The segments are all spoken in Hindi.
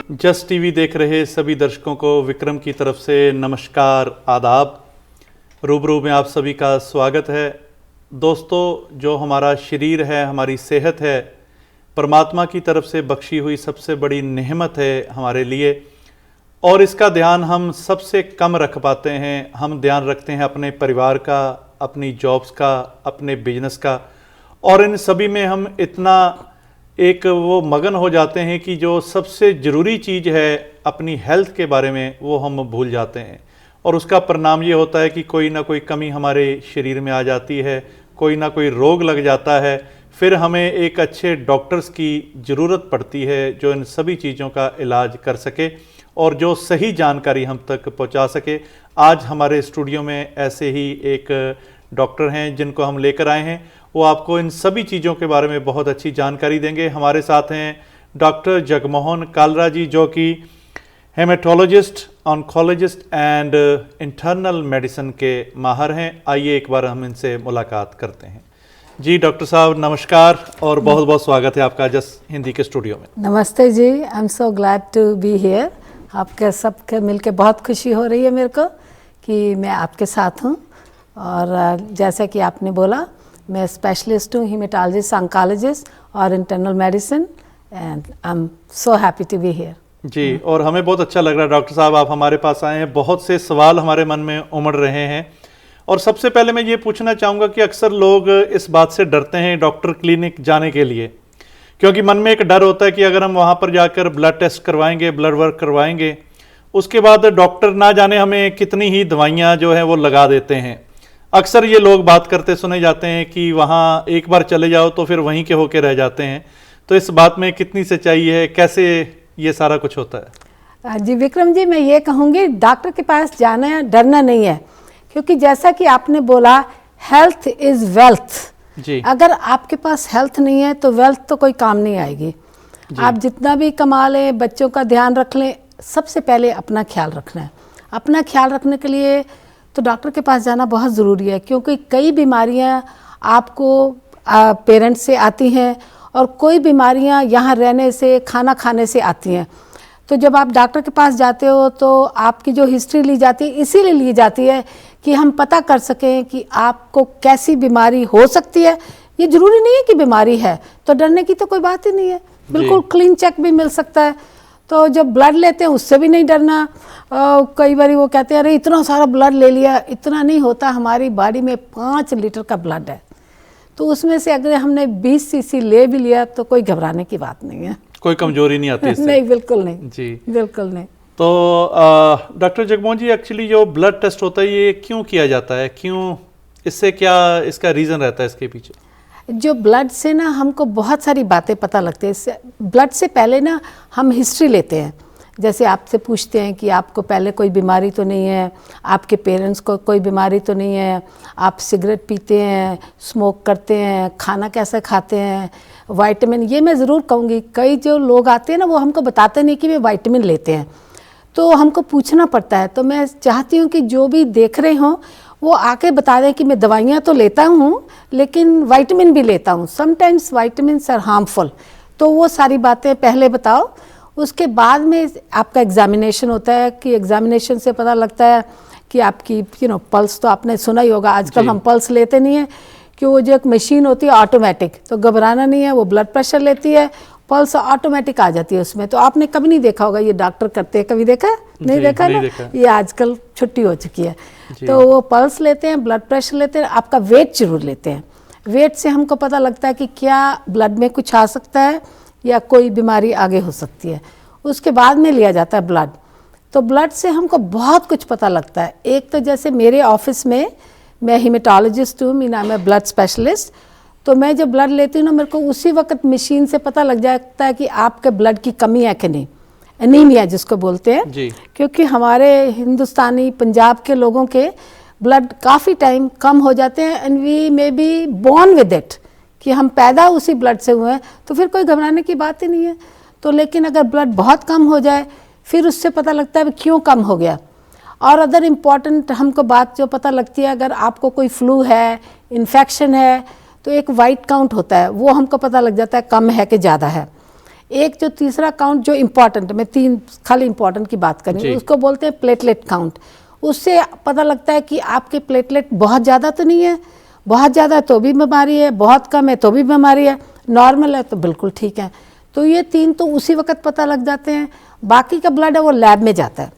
जस्ट टीवी देख रहे सभी दर्शकों को विक्रम की तरफ से नमस्कार, आदाब। रूबरू में आप सभी का स्वागत है। दोस्तों, जो हमारा शरीर है, हमारी सेहत है, परमात्मा की तरफ से बख्शी हुई सबसे बड़ी नेमत है हमारे लिए, और इसका ध्यान हम सबसे कम रख पाते हैं। हम ध्यान रखते हैं अपने परिवार का, अपनी जॉब्स का, अपने बिजनेस का, और इन सभी में हम इतना एक वो मगन हो जाते हैं कि जो सबसे ज़रूरी चीज़ है अपनी हेल्थ के बारे में वो हम भूल जाते हैं। और उसका परिणाम ये होता है कि कोई ना कोई कमी हमारे शरीर में आ जाती है, कोई ना कोई रोग लग जाता है। फिर हमें एक अच्छे डॉक्टर्स की ज़रूरत पड़ती है जो इन सभी चीज़ों का इलाज कर सके और जो सही जानकारी हम तक पहुंचा सके। आज हमारे स्टूडियो में ऐसे ही एक डॉक्टर हैं जिनको हम लेकर आए हैं। वो आपको इन सभी चीज़ों के बारे में बहुत अच्छी जानकारी देंगे। हमारे साथ हैं डॉक्टर जगमोहन कालरा जी, जो कि haematologist, oncologist and internal medicine के माहर हैं। आइए एक बार हम इनसे मुलाकात करते हैं। जी डॉक्टर साहब नमस्कार और बहुत बहुत स्वागत है आपका जस्ट हिंदी के स्टूडियो में। नमस्ते जी, I am so glad to be here. आपके सबके मिलके बहुत खुशी हो रही है मेरे को कि मैं आपके साथ हूँ। और जैसा कि आपने बोला, मैं स्पेशलिस्ट हूँ, हीमेटोलॉजिस्ट, ऑन्कोलॉजिस्ट और internal medicine, and I am so happy to be here. जी, और हमें बहुत अच्छा लग रहा है डॉक्टर साहब आप हमारे पास आए हैं। बहुत से सवाल हमारे मन में उमड़ रहे हैं, और सबसे पहले मैं ये पूछना चाहूँगा कि अक्सर लोग इस बात से डरते हैं डॉक्टर क्लिनिक जाने के लिए, क्योंकि मन में एक डर होता है कि अगर हम वहाँ पर जाकर ब्लड टेस्ट करवाएंगे, ब्लड वर्क करवाएंगे, उसके बाद डॉक्टर ना जाने हमें कितनी ही दवाइयाँ जो हैं वो लगा देते हैं। अक्सर ये लोग बात करते सुने जाते हैं कि वहाँ एक बार चले जाओ तो फिर वहीं के होके रह जाते हैं। तो इस बात में कितनी सच्चाई है, कैसे ये सारा कुछ होता है? जी विक्रम जी, मैं ये कहूँगी डॉक्टर के पास जाना डरना नहीं है, क्योंकि जैसा कि आपने बोला हेल्थ इज़ वेल्थ जी। अगर आपके पास हेल्थ नहीं है तो वेल्थ तो कोई काम नहीं आएगी। आप जितना भी कमा लें, बच्चों का ध्यान रख लें, सबसे पहले अपना ख्याल रखना है। अपना ख्याल रखने के लिए तो डॉक्टर के पास जाना बहुत ज़रूरी है, क्योंकि कई बीमारियां आपको पेरेंट्स से आती हैं और कोई बीमारियां यहाँ रहने से, खाना खाने से आती हैं। तो जब आप डॉक्टर के पास जाते हो तो आपकी जो हिस्ट्री ली जाती है इसीलिए ली जाती है कि हम पता कर सकें कि आपको कैसी बीमारी हो सकती है। ये ज़रूरी नहीं है कि बीमारी है, तो डरने की तो कोई बात ही नहीं है। बिल्कुल क्लीन चेक भी मिल सकता है। तो जब ब्लड लेते हैं उससे भी नहीं डरना। कई बार वो कहते हैं अरे इतना सारा ब्लड ले लिया, इतना नहीं होता। हमारी बॉडी में 5 लीटर का ब्लड है, तो उसमें से अगर हमने 20 सीसी ले भी लिया तो कोई घबराने की बात नहीं है, कोई कमजोरी नहीं आती इससे। नहीं, बिल्कुल नहीं जी, बिल्कुल नहीं। तो डॉक्टर जगमोहन जी, एक्चुअली जो ब्लड टेस्ट होता है ये क्यों किया जाता है, क्यों, इससे क्या इसका रीज़न रहता है इसके पीछे? जो ब्लड से ना हमको बहुत सारी बातें पता लगती है। इससे ब्लड से पहले ना हम हिस्ट्री लेते हैं। जैसे आपसे पूछते हैं कि आपको पहले कोई बीमारी तो नहीं है, आपके पेरेंट्स को कोई बीमारी तो नहीं है, आप सिगरेट पीते हैं, स्मोक करते हैं, खाना कैसे खाते हैं, विटामिन। ये मैं ज़रूर कहूँगी, कई जो लोग आते हैं ना वो हमको बताते नहीं कि वे विटामिन लेते हैं, तो हमको पूछना पड़ता है। तो मैं चाहती हूँ कि जो भी देख रहे हों वो आके बता दें कि मैं दवाइयाँ तो लेता हूँ लेकिन विटामिन भी लेता हूँ। समटाइम्स विटामिन्स आर हार्मफुल, तो वो सारी बातें पहले बताओ। उसके बाद में आपका एग्जामिनेशन होता है कि एग्जामिनेशन से पता लगता है कि आपकी पल्स, तो आपने सुना ही होगा। आजकल हम पल्स लेते नहीं हैं कि वो जो एक मशीन होती है ऑटोमेटिक, तो घबराना नहीं है। वो ब्लड प्रेशर लेती है, पल्स ऑटोमेटिक आ जाती है उसमें। तो आपने कभी नहीं देखा होगा ये डॉक्टर करते हैं, कभी देखा? नहीं देखा ना, ये आजकल छुट्टी हो चुकी है। तो वो पल्स लेते हैं, ब्लड प्रेशर लेते हैं, आपका वेट जरूर लेते हैं। वेट से हमको पता लगता है कि क्या ब्लड में कुछ आ सकता है या कोई बीमारी आगे हो सकती है। उसके बाद में लिया जाता है ब्लड। तो ब्लड से हमको बहुत कुछ पता लगता है। एक तो जैसे मेरे ऑफिस में, मैं हीमेटोलॉजिस्ट हूँ, मीना मैं ब्लड स्पेशलिस्ट, तो मैं जब ब्लड लेती हूँ ना, मेरे को उसी वक्त मशीन से पता लग जाता है कि आपके ब्लड की कमी है कि नहीं, एनीमिया जिसको बोलते हैं जी। क्योंकि हमारे हिंदुस्तानी पंजाब के लोगों के ब्लड काफ़ी टाइम कम हो जाते हैं, and we may be born with it, कि हम पैदा उसी ब्लड से हुए हैं, तो फिर कोई घबराने की बात ही नहीं है। तो लेकिन अगर ब्लड बहुत कम हो जाए फिर उससे पता लगता है क्यों कम हो गया। और अदर इम्पॉर्टेंट हमको बात जो पता लगती है, अगर आपको कोई फ्लू है, इन्फेक्शन है, तो एक वाइट काउंट होता है, वो हमको पता लग जाता है कम है कि ज़्यादा है। एक जो तीसरा काउंट जो इम्पॉर्टेंट है, मैं 3 खाली इम्पॉर्टेंट की बात करूँगी, उसको बोलते हैं प्लेटलेट काउंट। उससे पता लगता है कि आपके प्लेटलेट बहुत ज़्यादा तो नहीं है, बहुत ज़्यादा तो भी बीमारी है, बहुत कम है तो भी बीमारी है, नॉर्मल है तो बिल्कुल ठीक है। तो ये 3 तो उसी वक्त पता लग जाते हैं। बाकी का ब्लड है वो लैब में जाता है,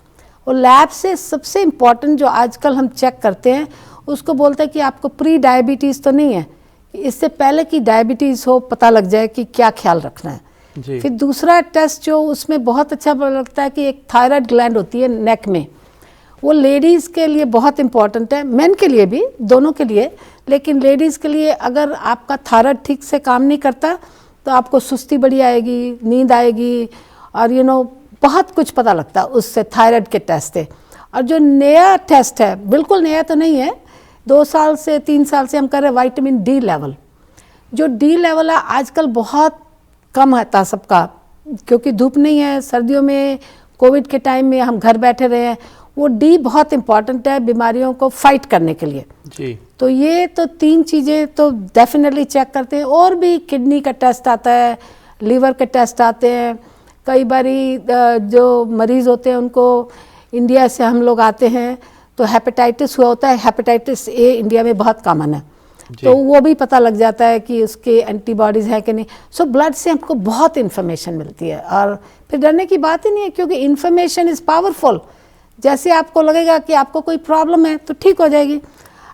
और लैब से सबसे इम्पॉर्टेंट जो आजकल हम चेक करते हैं उसको बोलते हैं कि आपको प्री डायबिटीज़ तो नहीं है, इससे पहले कि डायबिटीज़ हो पता लग जाए कि क्या ख्याल रखना है। फिर दूसरा टेस्ट जो उसमें बहुत अच्छा लगता है कि एक थायराइड ग्लैंड होती है नेक में, वो लेडीज़ के लिए बहुत इंपॉर्टेंट है, मेन के लिए भी, दोनों के लिए, लेकिन लेडीज़ के लिए अगर आपका थायराइड ठीक से काम नहीं करता तो आपको सुस्ती बड़ी आएगी, नींद आएगी, और बहुत कुछ पता लगता है उससे, थायराइड के टेस्ट से। और जो नया टेस्ट है, बिल्कुल नया तो नहीं है, 2 साल से 3 साल से हम कर रहे हैं, विटामिन डी लेवल। जो डी लेवल है आजकल बहुत कम आता सबका, क्योंकि धूप नहीं है, सर्दियों में कोविड के टाइम में हम घर बैठे रहे हैं, वो डी बहुत इंपॉर्टेंट है बीमारियों को फाइट करने के लिए जी। तो ये तो 3 चीज़ें तो डेफिनेटली चेक करते हैं। और भी किडनी का टेस्ट आता है, लीवर के टेस्ट आते हैं, कई बारी जो मरीज़ होते हैं उनको इंडिया से हम लोग आते हैं तो हेपेटाइटिस हुआ होता है, हेपेटाइटिस ए इंडिया में बहुत कॉमन है, तो वो भी पता लग जाता है कि उसके एंटीबॉडीज़ हैं कि नहीं। सो ब्लड से हमको बहुत इन्फॉर्मेशन मिलती है, और फिर डरने की बात ही नहीं है, क्योंकि इन्फॉर्मेशन इज़ पावरफुल। जैसे आपको लगेगा कि आपको कोई प्रॉब्लम है तो ठीक हो जाएगी,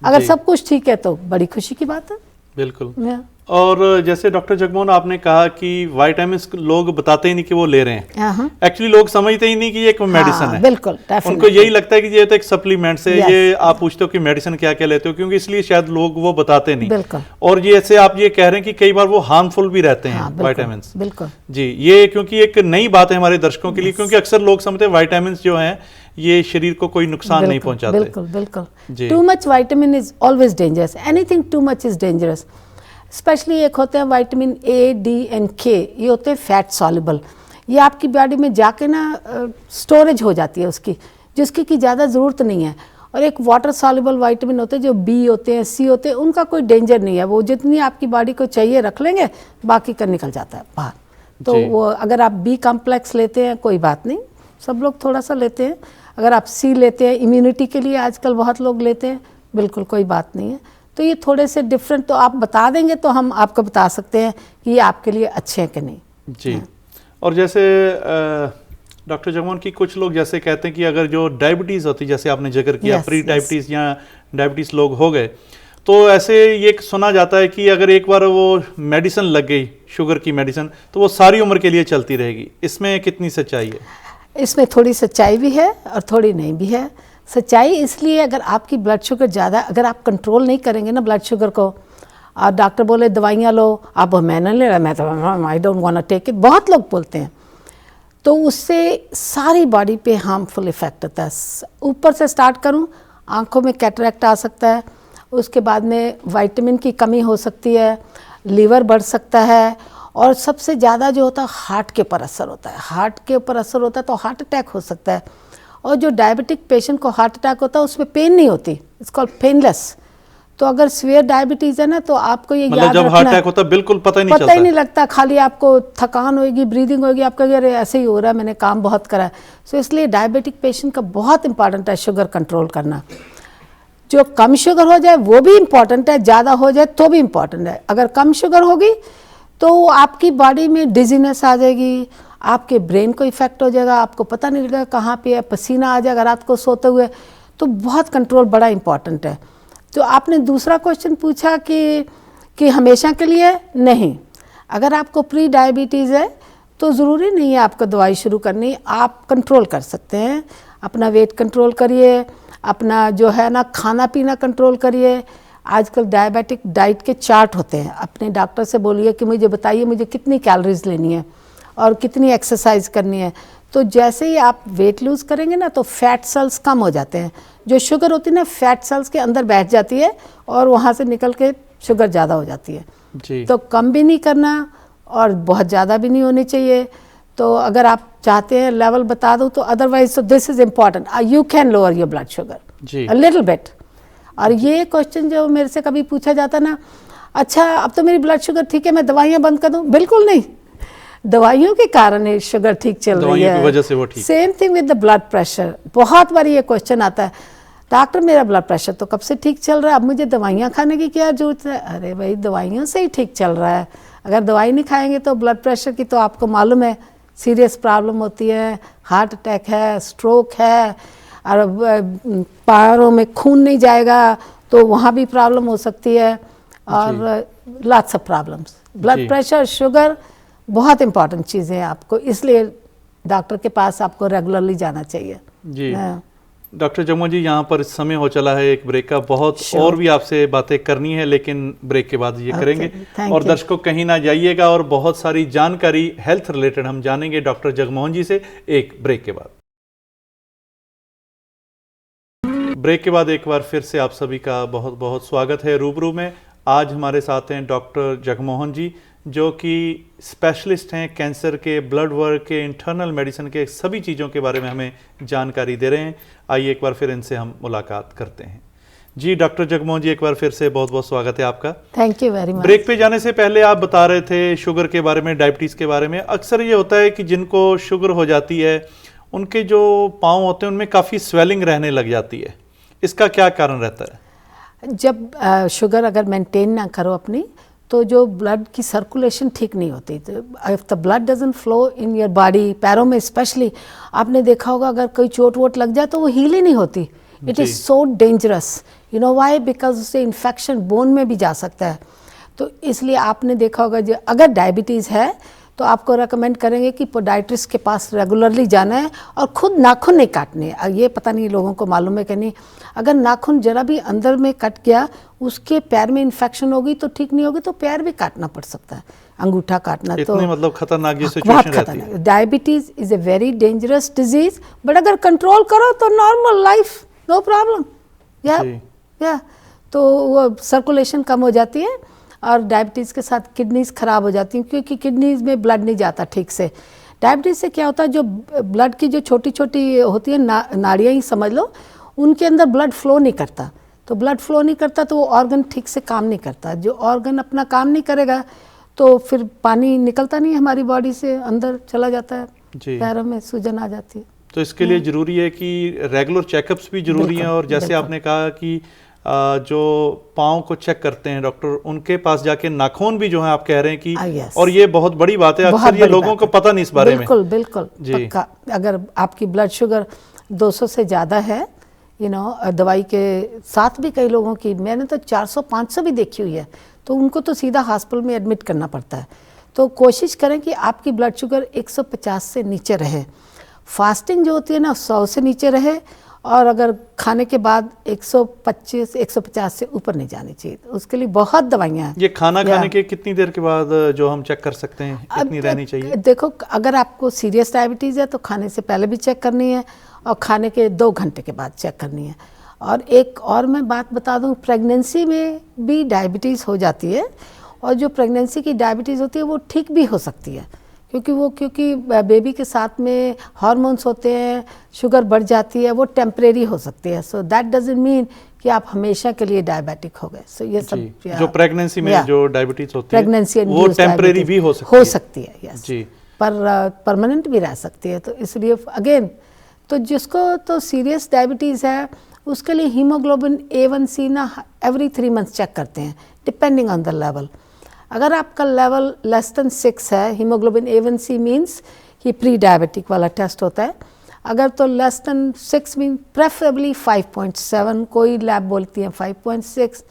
अगर सब कुछ ठीक है तो बड़ी खुशी की बात है। बिल्कुल। और जैसे डॉक्टर जगमोहन आपने कहा कि विटामिन्स लोग बताते ही नहीं कि वो ले रहे हैं, एक्चुअली लोग समझते ही नहीं कि ये एक मेडिसिन है। बिल्कुल, उनको यही लगता है कि ये तो एक सप्लीमेंट है। ये आप पूछते हो कि मेडिसिन क्या क्या लेते हो, क्योंकि इसलिए शायद लोग वो बताते नहीं। और ये ऐसे आप ये कह रहे हैं कि कई बार वो हार्मफुल भी रहते हैं विटामिन्स। बिल्कुल जी, ये क्योंकि एक नई बात है हमारे दर्शकों के लिए, क्योंकि अक्सर लोग समझते हैं विटामिन्स जो हैं ये शरीर को कोई नुकसान नहीं पहुंचाते। बिल्कुल बिल्कुल। Too much vitamin is always dangerous, anything too much is dangerous. Specially एक होते हैं विटामिन ए, डी एंड के, ये होते हैं फैट सॉल्युबल। ये आपकी बॉडी में जाके ना स्टोरेज हो जाती है उसकी, जिसकी की ज़्यादा ज़रूरत नहीं है। और एक वाटर सॉल्युबल विटामिन होते हैं जो बी होते हैं, सी होते हैं, उनका कोई डेंजर नहीं है, वो जितनी आपकी बॉडी को चाहिए रख लेंगे, बाकी का निकल जाता है बाहर। तो वो अगर आप बी कॉम्प्लेक्स लेते हैं कोई बात नहीं, सब लोग थोड़ा सा लेते हैं। अगर आप सी लेते हैं इम्यूनिटी के लिए, आजकल बहुत लोग लेते हैं, बिल्कुल कोई बात नहीं है। तो ये थोड़े से डिफरेंट तो आप बता देंगे तो हम आपको बता सकते हैं कि ये आपके लिए अच्छे हैं कि नहीं जी। और जैसे डॉक्टर जगमोहन की कुछ लोग जैसे कहते हैं कि अगर जो डायबिटीज़ होती है, जैसे आपने जिक्र किया, प्री डायबिटीज़ या डायबिटीज़ लोग हो गए, तो ऐसे ये सुना जाता है कि अगर एक बार वो मेडिसिन लग गई, शुगर की मेडिसिन, तो वो सारी उम्र के लिए चलती रहेगी। इसमें कितनी सच्चाई है? इसमें थोड़ी सच्चाई भी है और थोड़ी नहीं भी है। सच्चाई इसलिए, अगर आपकी ब्लड शुगर ज़्यादा, अगर आप कंट्रोल नहीं करेंगे ना ब्लड शुगर को, और डॉक्टर बोले दवाइयाँ लो, आप मैं नहीं ले रहा, मैं तो I don't want to take it, बहुत लोग बोलते हैं, तो उससे सारी बॉडी पे हार्मफुल इफ़ेक्ट होता है। ऊपर से स्टार्ट करूँ, आँखों में कैटरैक्ट आ सकता है, उसके बाद में विटामिन की कमी हो सकती है, लीवर बढ़ सकता है, और सबसे ज़्यादा जो होता है हार्ट के ऊपर असर होता है। हार्ट के ऊपर असर होता है तो हार्ट अटैक हो सकता है। और जो डायबिटिक पेशेंट को हार्ट अटैक होता है उसमें पेन नहीं होती, इट्स कॉल्ड पेनलेस। तो अगर सीवियर डायबिटीज़ है ना, तो आपको ये याद जब हार्ट अटैक होता है बिल्कुल पता ही नहीं लगता, खाली आपको थकान होगी, ब्रीदिंग होगी, आपका यार ऐसे ही हो रहा है, मैंने काम बहुत करा है। सो इसलिए डायबिटिक पेशेंट का बहुत इंपॉर्टेंट है शुगर कंट्रोल करना। जो कम शुगर हो जाए वो भी इम्पॉर्टेंट है, ज़्यादा हो जाए तो भी इम्पॉर्टेंट है। अगर कम शुगर होगी तो आपकी बॉडी में डिजीनेस आ जाएगी, आपके ब्रेन को इफेक्ट हो जाएगा, आपको पता नहीं लगेगा कहाँ पे है, पसीना आ जाएगा रात को सोते हुए। तो बहुत कंट्रोल बड़ा इंपॉर्टेंट है। तो आपने दूसरा क्वेश्चन पूछा कि हमेशा के लिए नहीं, अगर आपको प्री डायबिटीज़ है तो ज़रूरी नहीं है आपको दवाई शुरू करनी, आप कंट्रोल कर सकते हैं। अपना वेट कंट्रोल करिए, अपना जो है ना खाना पीना कंट्रोल करिए। आजकल डायबिटिक डाइट के चार्ट होते हैं, अपने डॉक्टर से बोलिए कि मुझे बताइए मुझे कितनी कैलोरीज लेनी है और कितनी एक्सरसाइज करनी है। तो जैसे ही आप वेट लूज़ करेंगे ना, तो फैट सेल्स कम हो जाते हैं। जो शुगर होती है ना, फैट सेल्स के अंदर बैठ जाती है और वहाँ से निकल के शुगर ज़्यादा हो जाती है जी। तो कम भी नहीं करना और बहुत ज़्यादा भी नहीं होनी चाहिए। तो अगर आप चाहते हैं लेवल बता दूँ तो अदरवाइज, तो this is important, you can lower your blood sugar a little bit. और ये क्वेश्चन जो मेरे से कभी पूछा जाता ना, अच्छा अब तो मेरी ब्लड शुगर ठीक है, मैं दवाइयाँ बंद कर दूँ, बिल्कुल नहीं। दवाइयों के कारण ये शुगर ठीक चल रही दवाइयों है, की वजह से वो ठीक। Same thing with the blood pressure. बहुत बार ये क्वेश्चन आता है, डॉक्टर मेरा ब्लड प्रेशर तो कब से ठीक चल रहा है, अब मुझे दवाइयाँ खाने की क्या जरूरत है? अरे भाई, दवाइयों से ही ठीक चल रहा है। अगर दवाई नहीं खाएंगे तो ब्लड प्रेशर की तो आपको मालूम है सीरियस प्रॉब्लम होती है, हार्ट अटैक है, स्ट्रोक है, और पैरों में खून नहीं जाएगा तो वहाँ भी प्रॉब्लम हो सकती है, और lots of problems. Blood pressure, sugar बहुत इंपॉर्टेंट चीज़ें हैं आपको, इसलिए डॉक्टर के पास आपको रेगुलरली जाना चाहिए। जी डॉक्टर जगमोहन जी, यहाँ पर समय हो चला है एक ब्रेक का, बहुत और भी आपसे बातें करनी है, लेकिन ब्रेक के बाद ये करेंगे। और दर्शकों कहीं ना जाइएगा, और बहुत सारी जानकारी हेल्थ रिलेटेड हम जानेंगे डॉक्टर जगमोहन जी से एक ब्रेक के बाद। ब्रेक के बाद एक बार फिर से आप सभी का बहुत बहुत स्वागत है रूबरू में। आज हमारे साथ हैं डॉक्टर जगमोहन जी, जो कि स्पेशलिस्ट हैं कैंसर के, ब्लड वर्क के, इंटरनल मेडिसिन के, सभी चीज़ों के बारे में हमें जानकारी दे रहे हैं। आइए एक बार फिर इनसे हम मुलाकात करते हैं। जी डॉक्टर जगमोहन जी, एक बार फिर से बहुत बहुत स्वागत है आपका। Thank you very much. Break पे जाने से पहले आप बता रहे थे शुगर के बारे में, डायबिटीज़ के बारे में। अक्सर ये होता है कि जिनको शुगर हो जाती है उनके जो पाँव होते हैं उनमें काफ़ी स्वेलिंग रहने लग जाती है, इसका क्या कारण रहता है? जब शुगर अगर मेंटेन ना करो अपनी, तो जो ब्लड की सर्कुलेशन ठीक नहीं होती, तो if the blood doesn't flow in your body, पैरों में स्पेशली, आपने देखा होगा अगर कोई चोट वोट लग जाए तो वो हील ही नहीं होती। It is so dangerous, you know why, because उससे इन्फेक्शन बोन में भी जा सकता है। तो इसलिए आपने देखा होगा जो अगर डायबिटीज़ है तो आपको रेकमेंड करेंगे कि पोडाइट्रिस्ट के पास रेगुलरली जाना है, और खुद नाखून नहीं काटने हैं। ये पता नहीं लोगों को मालूम है कि नहीं, अगर नाखून जरा भी अंदर में कट गया, उसके पैर में इन्फेक्शन होगी तो ठीक नहीं होगी तो पैर भी काटना पड़ सकता है, अंगूठा काटना। तो मतलब खतरनाक ये सिचुएशन रहती है। Diabetes is a very dangerous disease, but अगर कंट्रोल करो तो नॉर्मल लाइफ, नो प्रॉब्लम। या तो वो सर्कुलेशन कम हो जाती है, और डायबिटीज़ के साथ किडनीज ख़राब हो जाती हैं, क्योंकि किडनीज में ब्लड नहीं जाता ठीक से। डायबिटीज़ से क्या होता है, जो ब्लड की जो छोटी छोटी होती है नाड़ियाँ ही समझ लो, उनके अंदर ब्लड फ्लो नहीं करता। तो ब्लड फ्लो नहीं करता तो वो ऑर्गन ठीक से काम नहीं करता। जो ऑर्गन अपना काम नहीं करेगा तो फिर पानी निकलता नहीं हमारी बॉडी से, अंदर चला जाता है, पैरों में सूजन आ जाती है। तो इसके लिए ज़रूरी है कि रेगुलर चेकअप्स भी ज़रूरी हैं, और जैसे आपने कहा कि जो पाँव को चेक करते हैं डॉक्टर, उनके पास जाके नाखून भी जो है आप कह रहे हैं कि और ये बहुत बड़ी बात है, अक्सर ये लोगों को पता नहीं इस बारे में। बिल्कुल बिल्कुल पक्का। अगर आपकी ब्लड शुगर 200 से ज़्यादा है, यू नो, दवाई के साथ भी कई लोगों की, मैंने तो 400-500 भी देखी हुई है, तो उनको तो सीधा हॉस्पिटल में एडमिट करना पड़ता है। तो कोशिश करें कि आपकी ब्लड शुगर 150 से नीचे रहे। फास्टिंग जो होती है ना 100 से नीचे रहे, और अगर खाने के बाद 125-150 से ऊपर नहीं जानी चाहिए। उसके लिए बहुत दवाइयाँ हैं। ये खाना खाने के कितनी देर के बाद जो हम चेक कर सकते हैं, कितनी रहनी चाहिए? देखो, अगर आपको सीरियस डायबिटीज़ है तो खाने से पहले भी चेक करनी है, और खाने के 2 घंटे के बाद चेक करनी है। और एक और मैं बात बता दूं, प्रेगनेंसी में भी डायबिटीज़ हो जाती है, और जो प्रेगनेंसी की डायबिटीज़ होती है वो ठीक भी हो सकती है, क्योंकि बेबी के साथ में हार्मोन्स होते हैं, शुगर बढ़ जाती है, वो टेम्परेरी हो सकती है। सो दैट डजंट मीन कि आप हमेशा के लिए डायबिटिक हो गए। सो ये सब जो प्रेगनेंसी में जो डायबिटीज होती है प्रेगनेंसी वो टेम्परेरी भी हो सकती है। यस जी, पर परमानेंट भी रह सकती है। तो इसलिए अगेन, तो जिसको तो सीरियस डायबिटीज़ है उसके लिए हीमोग्लोबिन A1C ना एवरी 3 मंथ्स चेक करते हैं, डिपेंडिंग ऑन द लेवल। अगर आपका लेवल लेस देन 6 है, हीमोग्लोबिन A1C मीन्स कि प्री डायबिटिक वाला टेस्ट होता है। अगर तो लेस देन 6 मीन प्रेफरेबली 5.7, कोई लैब बोलती है 5.6,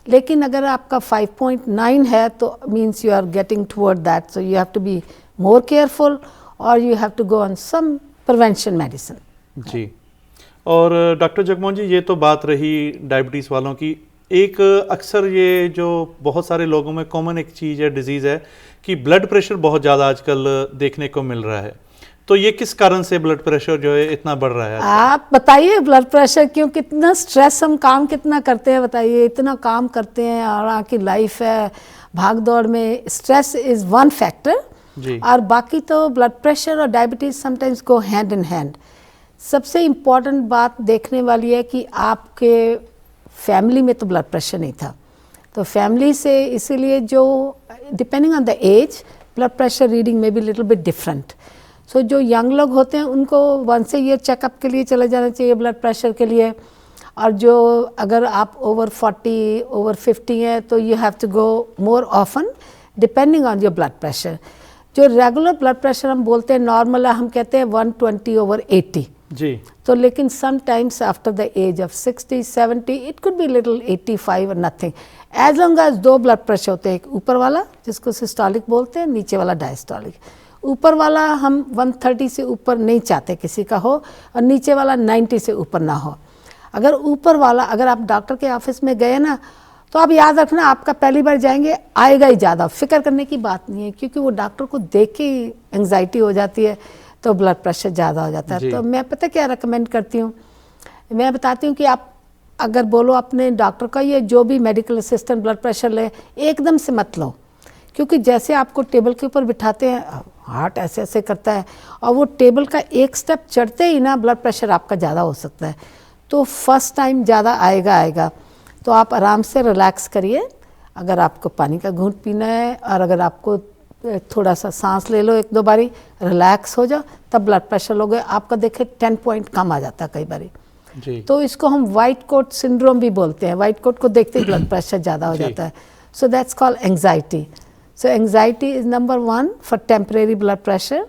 लेकिन अगर आपका 5.9 है तो means you are getting toward that, so you have to be more careful, और you have to go on some prevention medicine. जी, और डॉक्टर जगमोहन जी, ये तो बात रही डायबिटीज़ वालों की। एक अक्सर ये जो बहुत सारे लोगों में कॉमन एक चीज़ है, डिजीज़ है कि ब्लड प्रेशर बहुत ज़्यादा आजकल देखने को मिल रहा है। तो ये किस कारण से ब्लड प्रेशर जो है इतना बढ़ रहा है? आप बताइए, ब्लड प्रेशर क्यों? कितना स्ट्रेस, हम काम कितना करते हैं बताइए, इतना काम करते हैं, और आपकी लाइफ है भाग दौड़ में, स्ट्रेस इज़ वन फैक्टर, और बाकी तो ब्लड प्रेशर और diabetes sometimes go hand in hand. सबसे इम्पॉर्टेंट बात देखने वाली है कि आपके फैमिली में तो ब्लड प्रेशर नहीं था, तो फैमिली से, इसीलिए जो depending on the age, blood pressure reading में भी लिटिल बिट डिफरेंट। सो जो यंग लोग होते हैं उनको वंस ए ईयर चेकअप के लिए चले जाना चाहिए ब्लड प्रेशर के लिए, और जो अगर आप ओवर 40 ओवर 50 हैं तो you have to go more often depending on your blood pressure. जो रेगुलर ब्लड प्रेशर हम बोलते हैं नॉर्मल है, हम कहते हैं 120 over 80 जी। तो लेकिन sometimes after the age of 60 70 it could be little 85 और नथिंग, एज लॉन्ग एज दो ब्लड प्रेशर होते हैं, एक ऊपर वाला जिसको सिस्टोलिक बोलते हैं, नीचे वाला डायस्टोलिक। ऊपर वाला हम 130 से ऊपर नहीं चाहते किसी का हो, और नीचे वाला 90 से ऊपर ना हो। अगर ऊपर वाला, अगर आप डॉक्टर के ऑफिस में गए ना तो आप याद रखना आपका पहली बार जाएंगे आएगा ही ज़्यादा, फिक्र करने की बात नहीं है, क्योंकि वो डॉक्टर को देख के एंग्जाइटी हो जाती है तो ब्लड प्रेशर ज़्यादा हो जाता है। तो मैं पता क्या रेकमेंड करती हूँ, मैं बताती हूँ कि आप अगर बोलो अपने डॉक्टर का ये जो भी मेडिकल असिस्टेंट ब्लड प्रेशर ले, एकदम से मत लो, क्योंकि जैसे आपको टेबल के ऊपर बिठाते हैं हार्ट ऐसे ऐसे करता है, और वो टेबल का एक स्टेप चढ़ते ही ना ब्लड प्रेशर आपका ज़्यादा हो सकता है। तो फर्स्ट टाइम ज़्यादा आएगा, तो आप आराम से रिलैक्स करिए। अगर आपको पानी का घूंट पीना है और अगर आपको थोड़ा सा सांस ले लो 1-2 बारी, रिलैक्स हो जाओ, तब ब्लड प्रेशर लोगे आपका देखे 10 पॉइंट कम आ जाता है कई बारी जी। तो इसको हम वाइट कोट सिंड्रोम भी बोलते हैं, वाइट कोट को देखते ही ब्लड प्रेशर ज़्यादा हो जाता है। So that's called anxiety. So anxiety is number 1 for temporary blood pressure,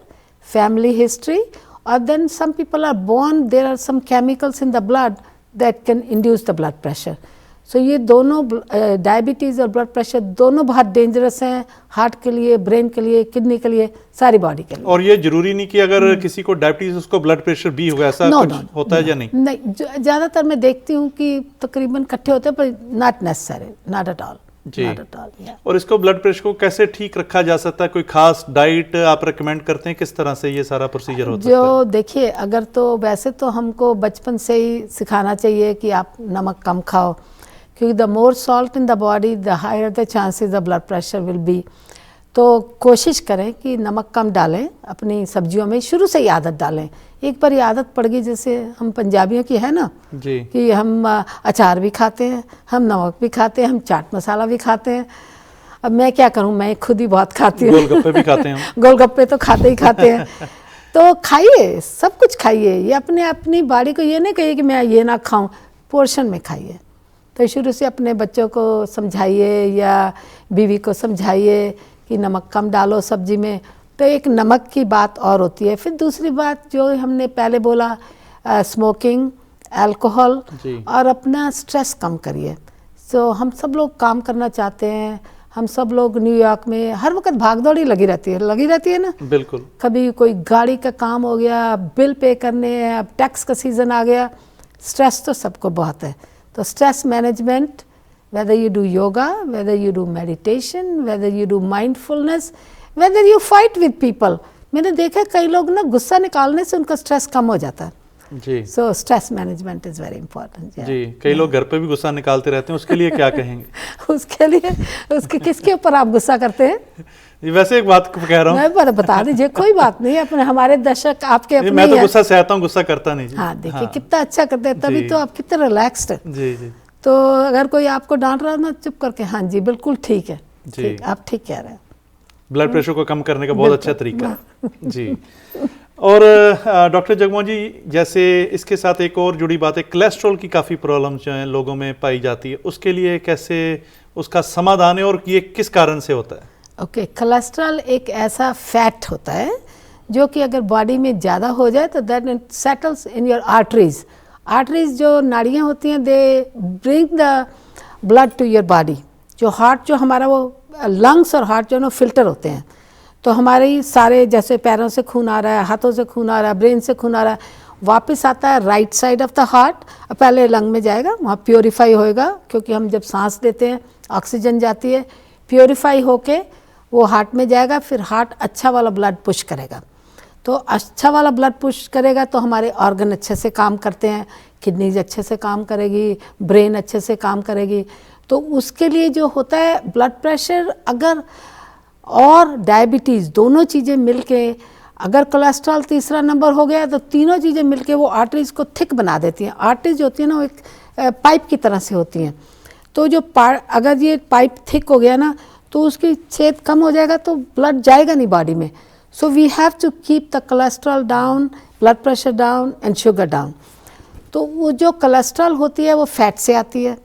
family history, और then some people are born, there are some chemicals in the blood that can induce the blood pressure. So ये दोनों डायबिटीज़ और ब्लड प्रेशर दोनों बहुत डेंजरस हैं, हार्ट के लिए, ब्रेन के लिए, किडनी के लिए, सारी बॉडी के लिए। और ये जरूरी नहीं कि अगर किसी को डायबिटीज उसको ब्लड प्रेशर भी होगा, ऐसा कुछ होता है या नहीं? नहीं, ज़्यादातर मैं देखती हूँ कि तकरीबन इकट्ठे होते हैं, पर not necessary, not at all जी। और इसको ब्लड प्रेशर को कैसे ठीक रखा जा सकता है? कोई खास डाइट आप रिकमेंड करते हैं? किस तरह से ये सारा प्रोसीजर होता है? जो देखिए, अगर तो वैसे तो हमको बचपन से ही सिखाना चाहिए कि आप नमक कम खाओ, क्योंकि the more salt in the body the higher the chances the blood pressure will be. तो कोशिश करें कि नमक कम डालें अपनी सब्जियों में, शुरू से ही आदत डालें। एक बार ये आदत पड़ गई, जैसे हम पंजाबियों की है ना जी, कि हम अचार भी खाते हैं, हम नमक भी खाते हैं, हम चाट मसाला भी खाते हैं। अब मैं क्या करूं, मैं खुद ही बहुत खाती हूँ। गोलगप्पे भी खाते हैं। गोलगप्पे तो खाते ही खाते हैं। तो खाइए, सब कुछ खाइए, ये अपनी बॉडी को ये नहीं कहिए कि मैं ये ना खाऊं, पोर्शन में खाइए। तो शुरू से अपने बच्चों को समझाइए या बीवी को समझाइए कि नमक कम डालो सब्जी में। तो एक नमक की बात और होती है। फिर दूसरी बात जो हमने पहले बोला, स्मोकिंग, अल्कोहल, और अपना स्ट्रेस कम करिए। सो हम सब लोग काम करना चाहते हैं, हम सब लोग न्यूयॉर्क में हर वक्त भागदौड़ी लगी रहती है ना। बिल्कुल। कभी कोई गाड़ी का काम हो गया, बिल पे करने हैं, अब टैक्स का सीज़न आ गया, स्ट्रेस तो सबको बहुत है। तो stress management, whether you do yoga, whether you do meditation, whether you do mindfulness, whether you fight with people, मैंने देखा कई लोग ना गुस्सा निकालने से उनका स्ट्रेस कम हो जाता है जी। So stress management is very important जी। कई लोग घर पे भी गुस्सा निकालते रहते हैं, उसके लिए क्या कहेंगे? उसके किसके ऊपर आप गुस्सा करते हैं? वैसे एक बात कह रहा हूँ, मैं बता दीजिए, कोई बात नहीं, अपने हमारे दर्शक आपके अपने मैं तो गुस्सा सहता हूँ, गुस्सा करता नहीं। हाँ, देखिए कितना अच्छा करते हैं, तभी तो आप कितने रिलैक्स्ड है। जी जी। तो अगर कोई आपको डांट रहा है ना, चुप करके हाँ जी बिल्कुल ठीक है, ठीक, आप ठीक कह रहे हैं। ब्लड प्रेशर को कम करने का बहुत अच्छा तरीका है जी। और डॉक्टर जगमोहन जी, जैसे इसके साथ एक और जुड़ी बात है, कोलेस्ट्रॉल की काफ़ी प्रॉब्लम जो है लोगों में पाई जाती है, उसके लिए कैसे उसका समाधान है और ये किस कारण से होता है? ओके, कोलेस्ट्रॉल एक ऐसा फैट होता है जो कि अगर बॉडी में ज़्यादा हो जाए तो that it settles in your arteries. Arteries जो नाड़ियाँ होती हैं, they bring the blood to your body. जो हार्ट जो हमारा वो लंग्स और हार्ट जो है फिल्टर होते हैं, तो हमारे सारे जैसे पैरों से खून आ रहा है, हाथों से खून आ रहा है, ब्रेन से खून आ रहा है, वापस आता है right side of the heart, पहले लंग में जाएगा, वहाँ प्योरीफाई होएगा, क्योंकि हम जब सांस लेते हैं ऑक्सीजन जाती है, प्योरीफाई होके वो हार्ट में जाएगा, फिर हार्ट अच्छा वाला ब्लड पुश करेगा। तो अच्छा वाला ब्लड पुश करेगा तो हमारे ऑर्गन अच्छे से काम करते हैं, किडनीज अच्छे से काम करेगी, ब्रेन अच्छे से काम करेगी। तो उसके लिए जो होता है ब्लड प्रेशर अगर और डायबिटीज़ दोनों चीज़ें मिलके, अगर कोलेस्ट्रॉल तीसरा नंबर हो गया तो तीनों चीज़ें मिलके वो आर्टरीज को थिक बना देती हैं। आर्टरीज जो होती है ना, वो एक पाइप की तरह से होती हैं। तो जो अगर ये पाइप थिक हो गया ना, तो उसकी सेहत कम हो जाएगा तो ब्लड जाएगा नहीं बॉडी में. So we have to keep the cholesterol down, blood pressure down and sugar down. तो वो जो कोलेस्ट्रॉल होती है वो फैट से आती है.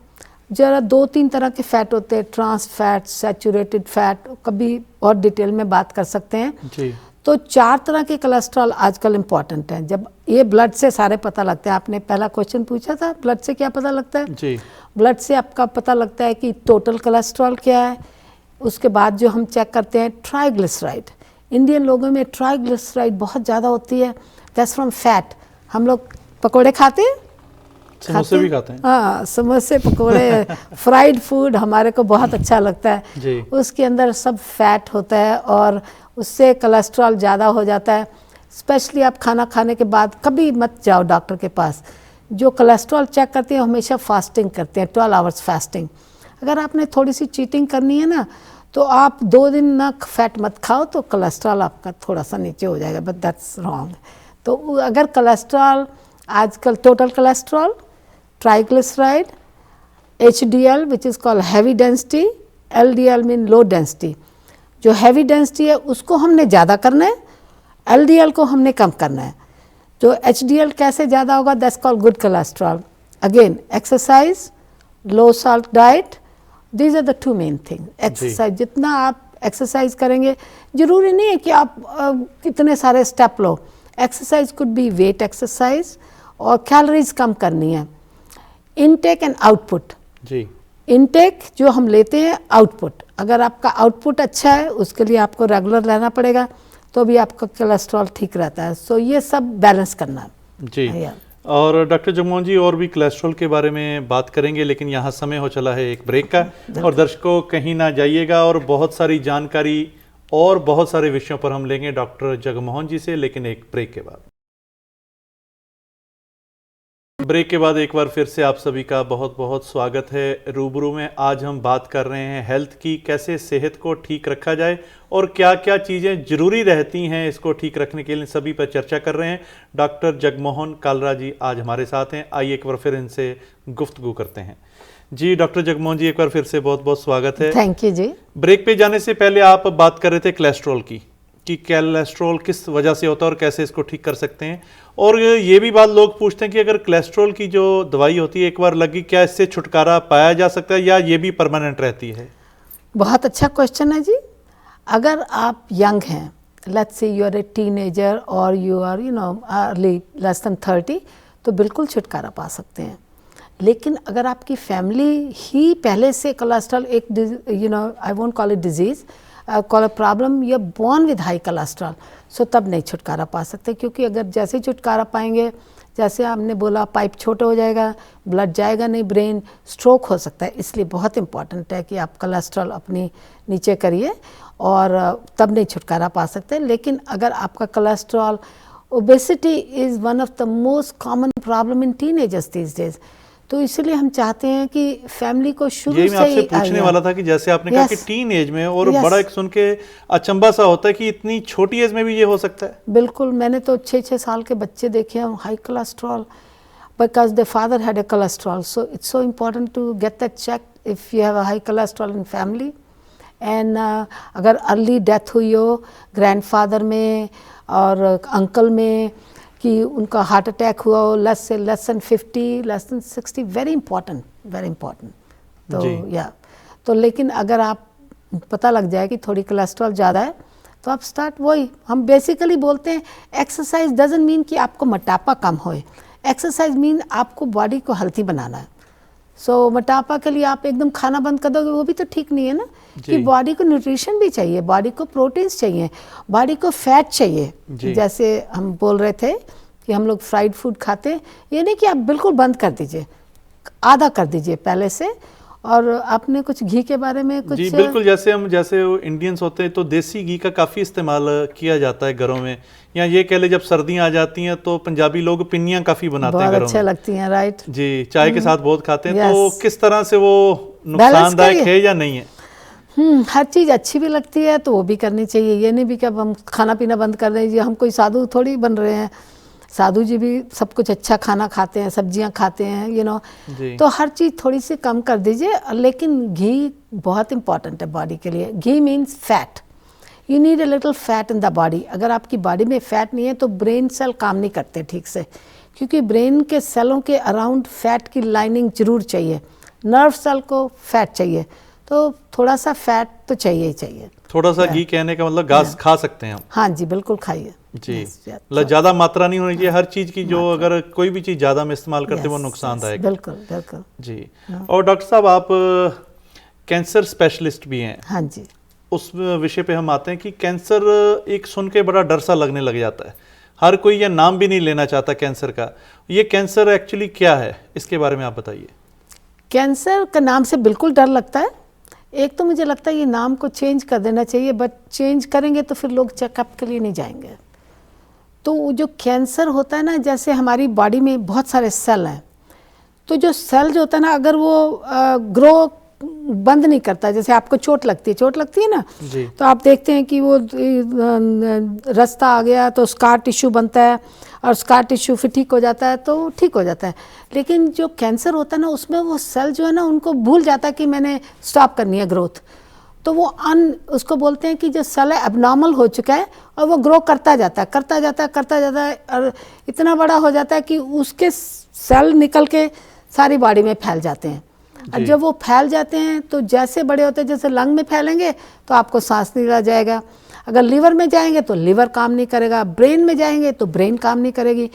जरा 2-3 तरह के फैट होते हैं, ट्रांस फैट, सैचुरेटेड फैट, कभी और डिटेल में बात कर सकते हैं जी. तो 4 तरह के कोलेस्ट्रॉल आजकल इम्पॉर्टेंट हैं. जब ये ब्लड से सारे पता लगते हैं. आपने पहला क्वेश्चन पूछा था ब्लड से क्या पता लगता है. जी. ब्लड से आपका पता लगता है कि टोटल कोलेस्ट्रॉल क्या है. उसके बाद जो हम चेक करते हैं ट्राइग्लिसराइड. इंडियन लोगों में ट्राइग्लिसराइड बहुत ज़्यादा होती है. That's from fat. हम लोग पकोड़े खाते हैं, समोसे भी खाते हैं. हाँ, समोसे, पकोड़े, फ्राइड फूड हमारे को बहुत अच्छा लगता है. जी. उसके अंदर सब फैट होता है और उससे कोलेस्ट्रॉल ज़्यादा हो जाता है. स्पेशली आप खाना खाने के बाद कभी मत जाओ डॉक्टर के पास. जो कोलेस्ट्रॉल चेक करते हैं हमेशा फास्टिंग करते हैं, 12 आवर्स फास्टिंग. अगर आपने थोड़ी सी चीटिंग करनी है ना तो आप 2 दिन ना फैट मत खाओ तो कोलेस्ट्रॉल आपका थोड़ा सा नीचे हो जाएगा. But that's wrong. तो अगर कोलेस्ट्रॉल आजकल total cholesterol, triglyceride, HDL which is called heavy density, LDL mean low density. जो हैवी डेंसिटी है उसको हमने ज़्यादा करना है, LDL को हमने कम करना है. जो HDL कैसे ज़्यादा होगा, that's called good cholesterol. Again exercise, low salt diet, these are the 2 main thing. Exercise, जितना आप एक्सरसाइज करेंगे, जरूरी नहीं है कि आप कितने सारे स्टेप लो. Exercise could be weight exercise और कैलोरीज कम करनी है. Intake and output. जी. इनटेक जो हम लेते हैं, आउटपुट. अगर आपका आउटपुट अच्छा है उसके लिए आपको रेगुलर लेना पड़ेगा तो भी आपका कोलेस्ट्रॉल ठीक रहता है. सो ये सब बैलेंस करना है. जी. और डॉक्टर जगमोहन जी और भी कोलेस्ट्रॉल के बारे में बात करेंगे, लेकिन यहाँ समय हो चला है एक ब्रेक का. और दर्शकों कहीं ना जाइएगा, और बहुत सारी जानकारी और बहुत सारे विषयों पर हम लेंगे डॉक्टर जगमोहन जी से, लेकिन एक ब्रेक के बाद. ब्रेक के बाद एक बार फिर से आप सभी का बहुत बहुत स्वागत है रूबरू में. आज हम बात कर रहे हैं हेल्थ की, कैसे सेहत को ठीक रखा जाए और क्या क्या चीज़ें ज़रूरी रहती हैं इसको ठीक रखने के लिए, सभी पर चर्चा कर रहे हैं. डॉक्टर जगमोहन कालरा जी आज हमारे साथ हैं. आइए एक बार फिर इनसे गुफ्तगू करते हैं. जी डॉक्टर जगमोहन जी, एक बार फिर से बहुत बहुत स्वागत है. Thank you ji. ब्रेक पे जाने से पहले आप बात कर रहे थे कोलेस्ट्रॉल की, कि कोलेस्ट्रॉल किस वजह से होता है और कैसे इसको ठीक कर सकते हैं. और ये भी बात लोग पूछते हैं कि अगर कोलेस्ट्रॉल की जो दवाई होती है एक बार लगी, क्या इससे छुटकारा पाया जा सकता है या ये भी परमानेंट रहती है? बहुत अच्छा क्वेश्चन है जी. अगर आप यंग हैं, let's say you are a teenager और you are early less than 30, तो बिल्कुल छुटकारा पा सकते हैं. लेकिन अगर आपकी फैमिली ही पहले से कोलेस्ट्रॉल एक I won't call it disease, call a problem, you are born with high cholesterol, so तब नहीं छुटकारा पा सकते. क्योंकि अगर जैसे ही छुटकारा पाएंगे, जैसे आपने बोला पाइप छोटा हो जाएगा, ब्लड जाएगा नहीं ब्रेन, स्ट्रोक हो सकता है. इसलिए बहुत इंपॉर्टेंट है कि आप कोलेस्ट्रॉल अपनी नीचे करिए और तब नहीं छुटकारा पा सकते. लेकिन अगर आपका cholesterol, obesity is one of the most common problem in teenagers these days, तो इसलिए हम चाहते हैं कि फैमिली को शुरू से ही. मैं आपसे पूछने वाला था कि जैसे आपने कहा कि टीन एज में, और बड़ा एक सुन के अचंभा सा होता है कि इतनी छोटी एज में भी ये हो सकता है. बिल्कुल. मैंने तो 6-6 साल के बच्चे देखे हैं high cholesterol, because the father had a cholesterol. So it's so important to get that check if you have a high cholesterol in family. And अगर अर्ली डेथ हुई हो ग्रैंडफादर में और अंकल में, कि उनका हार्ट अटैक हुआ हो less than 50, less than 60, very important, very important. तो या तो लेकिन अगर आप पता लग जाए कि थोड़ी कोलेस्ट्रॉल ज़्यादा है तो आप स्टार्ट, वही हम बेसिकली बोलते हैं, एक्सरसाइज डजंट मीन कि आपको मोटापा कम होए. एक्सरसाइज मीन आपको बॉडी को हेल्थी बनाना है. सो मोटापा के लिए आप एकदम खाना बंद कर दोगे वो भी तो ठीक नहीं है ना. कि बॉडी को न्यूट्रिशन भी चाहिए, बॉडी को प्रोटीन्स चाहिए, बॉडी को फैट चाहिए. जैसे हम बोल रहे थे कि हम लोग फ्राइड फूड खाते हैं, ये नहीं कि आप बिल्कुल बंद कर दीजिए, आधा कर दीजिए पहले से. और आपने कुछ घी के बारे में कुछ? जी बिल्कुल. जैसे इंडियंस होते हैं तो देसी घी का काफ़ी इस्तेमाल किया जाता है घरों में. या ये कह ले जब सर्दियाँ आ जाती हैं तो पंजाबी लोग पिन्नियाँ काफ़ी बनाते हैं घरों में. अच्छा लगती हैं, राइट जी. चाय के साथ बहुत खाते हैं. तो किस तरह से वो नुकसानदायक है या नहीं है? हर चीज़ अच्छी भी लगती है तो वो भी करनी चाहिए. ये नहीं भी कि अब हम खाना पीना बंद कर दें, हम कोई साधु थोड़ी बन रहे हैं. साधु जी भी सब कुछ अच्छा खाना खाते हैं, सब्जियां खाते हैं, जी। तो हर चीज़ थोड़ी सी कम कर दीजिए। लेकिन घी बहुत इंपॉर्टेंट है बॉडी के लिए। Ghee means fat, you need a little fat in the body. अगर आपकी बॉडी में फैट नहीं है तो ब्रेन सेल काम नहीं करते ठीक से, क्योंकि ब्रेन के सेलों के अराउंड फैट की लाइनिंग जरूर चाहिए, नर्व सेल को फैट चाहिए, तो थोड़ा सा फैट तो चाहिए ही चाहिए। थोड़ा सा घी कहने का मतलब घास खा सकते हैं हम। हाँ जी, बिल्कुल खाइए जी, मतलब ज़्यादा मात्रा नहीं होनी चाहिए हर चीज़ की, जो अगर कोई भी चीज़ ज़्यादा में इस्तेमाल करते हैं वो नुकसानदायक है। बिल्कुल बिल्कुल जी। और डॉक्टर साहब, आप कैंसर स्पेशलिस्ट भी हैं। हाँ जी। उस विषय पे हम आते हैं कि कैंसर एक सुन के बड़ा डर सा लगने लग जाता है, हर कोई ये नाम भी नहीं लेना चाहता कैंसर का। ये कैंसर एक्चुअली क्या है, इसके बारे में आप बताइए। कैंसर का नाम से बिल्कुल डर लगता है। एक तो मुझे लगता है ये नाम को चेंज कर देना चाहिए, बट चेंज करेंगे तो फिर लोग चेकअप के लिए नहीं जाएंगे। तो जो कैंसर होता है ना, जैसे हमारी बॉडी में बहुत सारे सेल हैं, तो जो सेल जो होता है ना, अगर वो ग्रो बंद नहीं करता, जैसे आपको चोट लगती है ना जी। तो आप देखते हैं कि वो रास्ता आ गया तो स्कार टिश्यू बनता है, और स्कार टिश्यू फिर ठीक हो जाता है तो ठीक हो जाता है। लेकिन जो कैंसर होता है ना, उसमें वो सेल जो है ना, उनको भूल जाता है कि मैंने स्टॉप करनी है ग्रोथ, तो वो उसको बोलते हैं कि जो सेल है एबनॉर्मल हो चुका है, और वो ग्रो करता जाता है, और इतना बड़ा हो जाता है कि उसके सेल निकल के सारी बॉडी में फैल जाते हैं। और जब वो फैल जाते हैं तो जैसे बड़े होते हैं, जैसे लंग में फैलेंगे तो आपको सांस नहीं रह जाएगा, अगर लीवर में जाएंगे तो लीवर काम नहीं करेगा, ब्रेन में जाएंगे तो ब्रेन काम नहीं करेगी।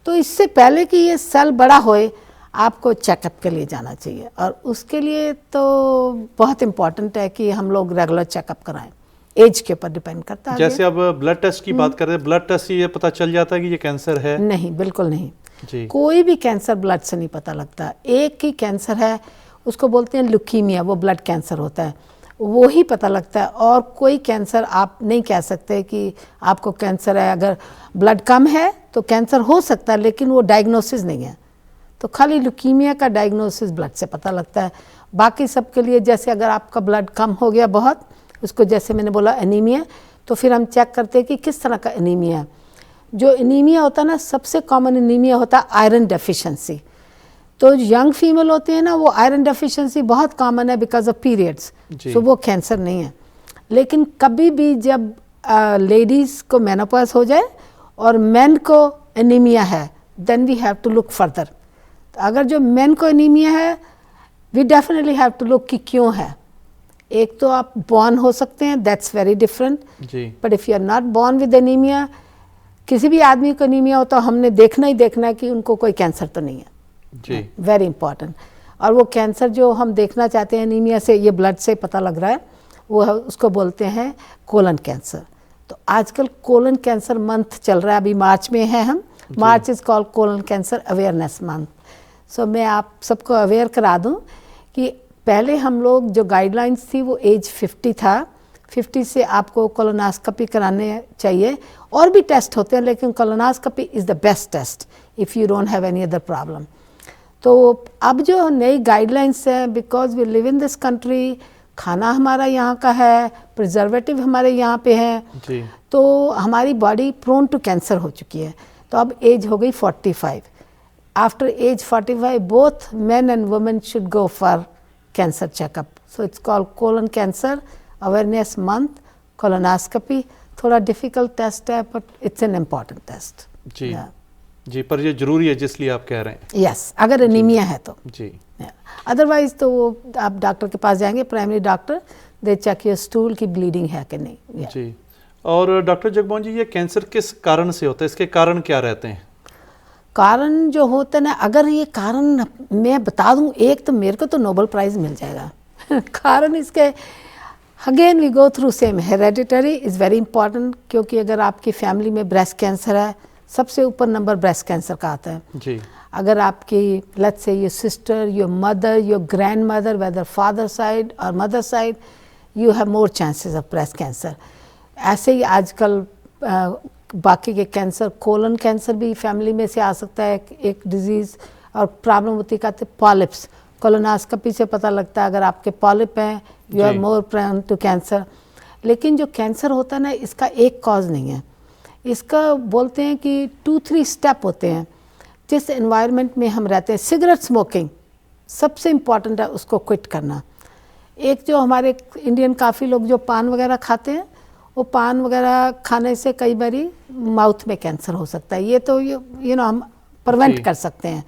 तो इससे पहले कि ये सेल बड़ा होए, आपको चेकअप के लिए जाना चाहिए, और उसके लिए तो बहुत इम्पॉर्टेंट है कि हम लोग रेगुलर चेकअप कराएं। एज के ऊपर डिपेंड करता है। जैसे अब ब्लड टेस्ट की बात कर रहे हैं, ब्लड टेस्ट से ये पता चल जाता है कि ये कैंसर है? नहीं, बिल्कुल नहीं जी। कोई भी कैंसर ब्लड से नहीं पता लगता। एक ही कैंसर है, उसको बोलते हैं ल्यूकीमिया, वो ब्लड कैंसर होता है, वो ही पता लगता है। और कोई कैंसर आप नहीं कह सकते कि आपको कैंसर है। अगर ब्लड कम है तो कैंसर हो सकता है, लेकिन वो डायग्नोसिस नहीं है। तो खाली ल्यूकीमिया का डायग्नोसिस ब्लड से पता लगता है। बाकी सब के लिए, जैसे अगर आपका ब्लड कम हो गया बहुत, उसको जैसे मैंने बोला एनीमिया, तो फिर हम चेक करते हैं कि किस तरह का एनीमिया है। जो एनीमिया होता है ना, सबसे कॉमन एनीमिया होता है आयरन डेफिशिएंसी। तो यंग फीमेल होती है ना, वो आयरन डेफिशिएंसी बहुत कॉमन है बिकॉज ऑफ पीरियड्स, सो वो कैंसर नहीं है। लेकिन कभी भी जब लेडीज़ को मेनोपॉज हो जाए और मेन को एनीमिया है, then we have to look further. अगर जो मेन को एनीमिया है, we definitely have to look कि क्यों है। एक तो आप बॉर्न हो सकते हैं, that's very different, but if you are not born with anaemia, किसी भी आदमी को एनीमिया हो तो हमने देखना ही देखना है कि उनको कोई कैंसर तो नहीं है जी। Very important. और वो कैंसर जो हम देखना चाहते हैं एनीमिया से, ये ब्लड से पता लग रहा है, वो है, उसको बोलते हैं कोलन कैंसर। तो आजकल कोलन कैंसर मंथ चल रहा है, अभी मार्च में है हम, March is called colon cancer awareness month. So मैं आप सबको अवेयर करा दूं कि पहले हम लोग जो गाइडलाइंस थी वो एज 50 था, 50 से आपको कोलोनोस्कोपी कराने चाहिए। और भी टेस्ट होते हैं, लेकिन colonoscopy is the best test if you don't have any other problem. तो अब जो नई गाइडलाइंस हैं, because we live in this country, खाना हमारा यहाँ का है, प्रिजर्वेटिव हमारे यहाँ पे हैं, तो हमारी बॉडी प्रोन टू कैंसर हो चुकी है। तो अब एज हो गई 45। After age 45 both men and women should go for cancer checkup. So it's called colon cancer awareness month, colonoscopy. थोड़ा डिफिकल्ट टेस्ट है, but it's an important test जी। जी, पर ये जरूरी है जिसलिए आप कह रहे हैं। यस, अगर एनीमिया है तो जी। अदरवाइज तो वो आप डॉक्टर के पास जाएंगे, primary doctor, they check your stool की ब्लीडिंग है कि नहीं। जी। और डॉक्टर जगमोहन जी, ये कैंसर किस कारण से होता है, इसके कारण क्या रहते हैं? कारण जो होते हैं ना, अगर ये कारण मैं बता दूं एक, तो मेरे को तो नोबेल प्राइज़ मिल जाएगा। कारण इसके again we go through same, hereditary is very important, क्योंकि अगर आपकी फैमिली में ब्रेस्ट कैंसर है, सबसे ऊपर नंबर ब्रेस्ट कैंसर का आता है जी। अगर आपकी let's say your sister, your mother, your grandmother, whether father side और mother side, you have more chances of breast cancer. ऐसे ही आजकल बाकी के कैंसर, कोलन कैंसर भी फैमिली में से आ सकता है एक डिजीज़। और प्रॉब्लम होती कहते पॉलिप्स, कोलोनोस्कोपी से पता लगता है अगर आपके पॉलिप हैं, you are more prone to cancer. लेकिन जो कैंसर होता है ना, इसका एक कॉज नहीं है, इसका बोलते हैं कि 2-3 स्टेप होते हैं जिस एनवायरनमेंट में हम रहते हैं। सिगरेट स्मोकिंग सबसे इम्पॉर्टेंट है, उसको क्विट करना। एक जो हमारे इंडियन काफ़ी लोग जो पान वगैरह खाते हैं, वो पान वगैरह खाने से कई बारी माउथ में कैंसर हो सकता है। ये तो यू नो हम प्रिवेंट कर सकते हैं।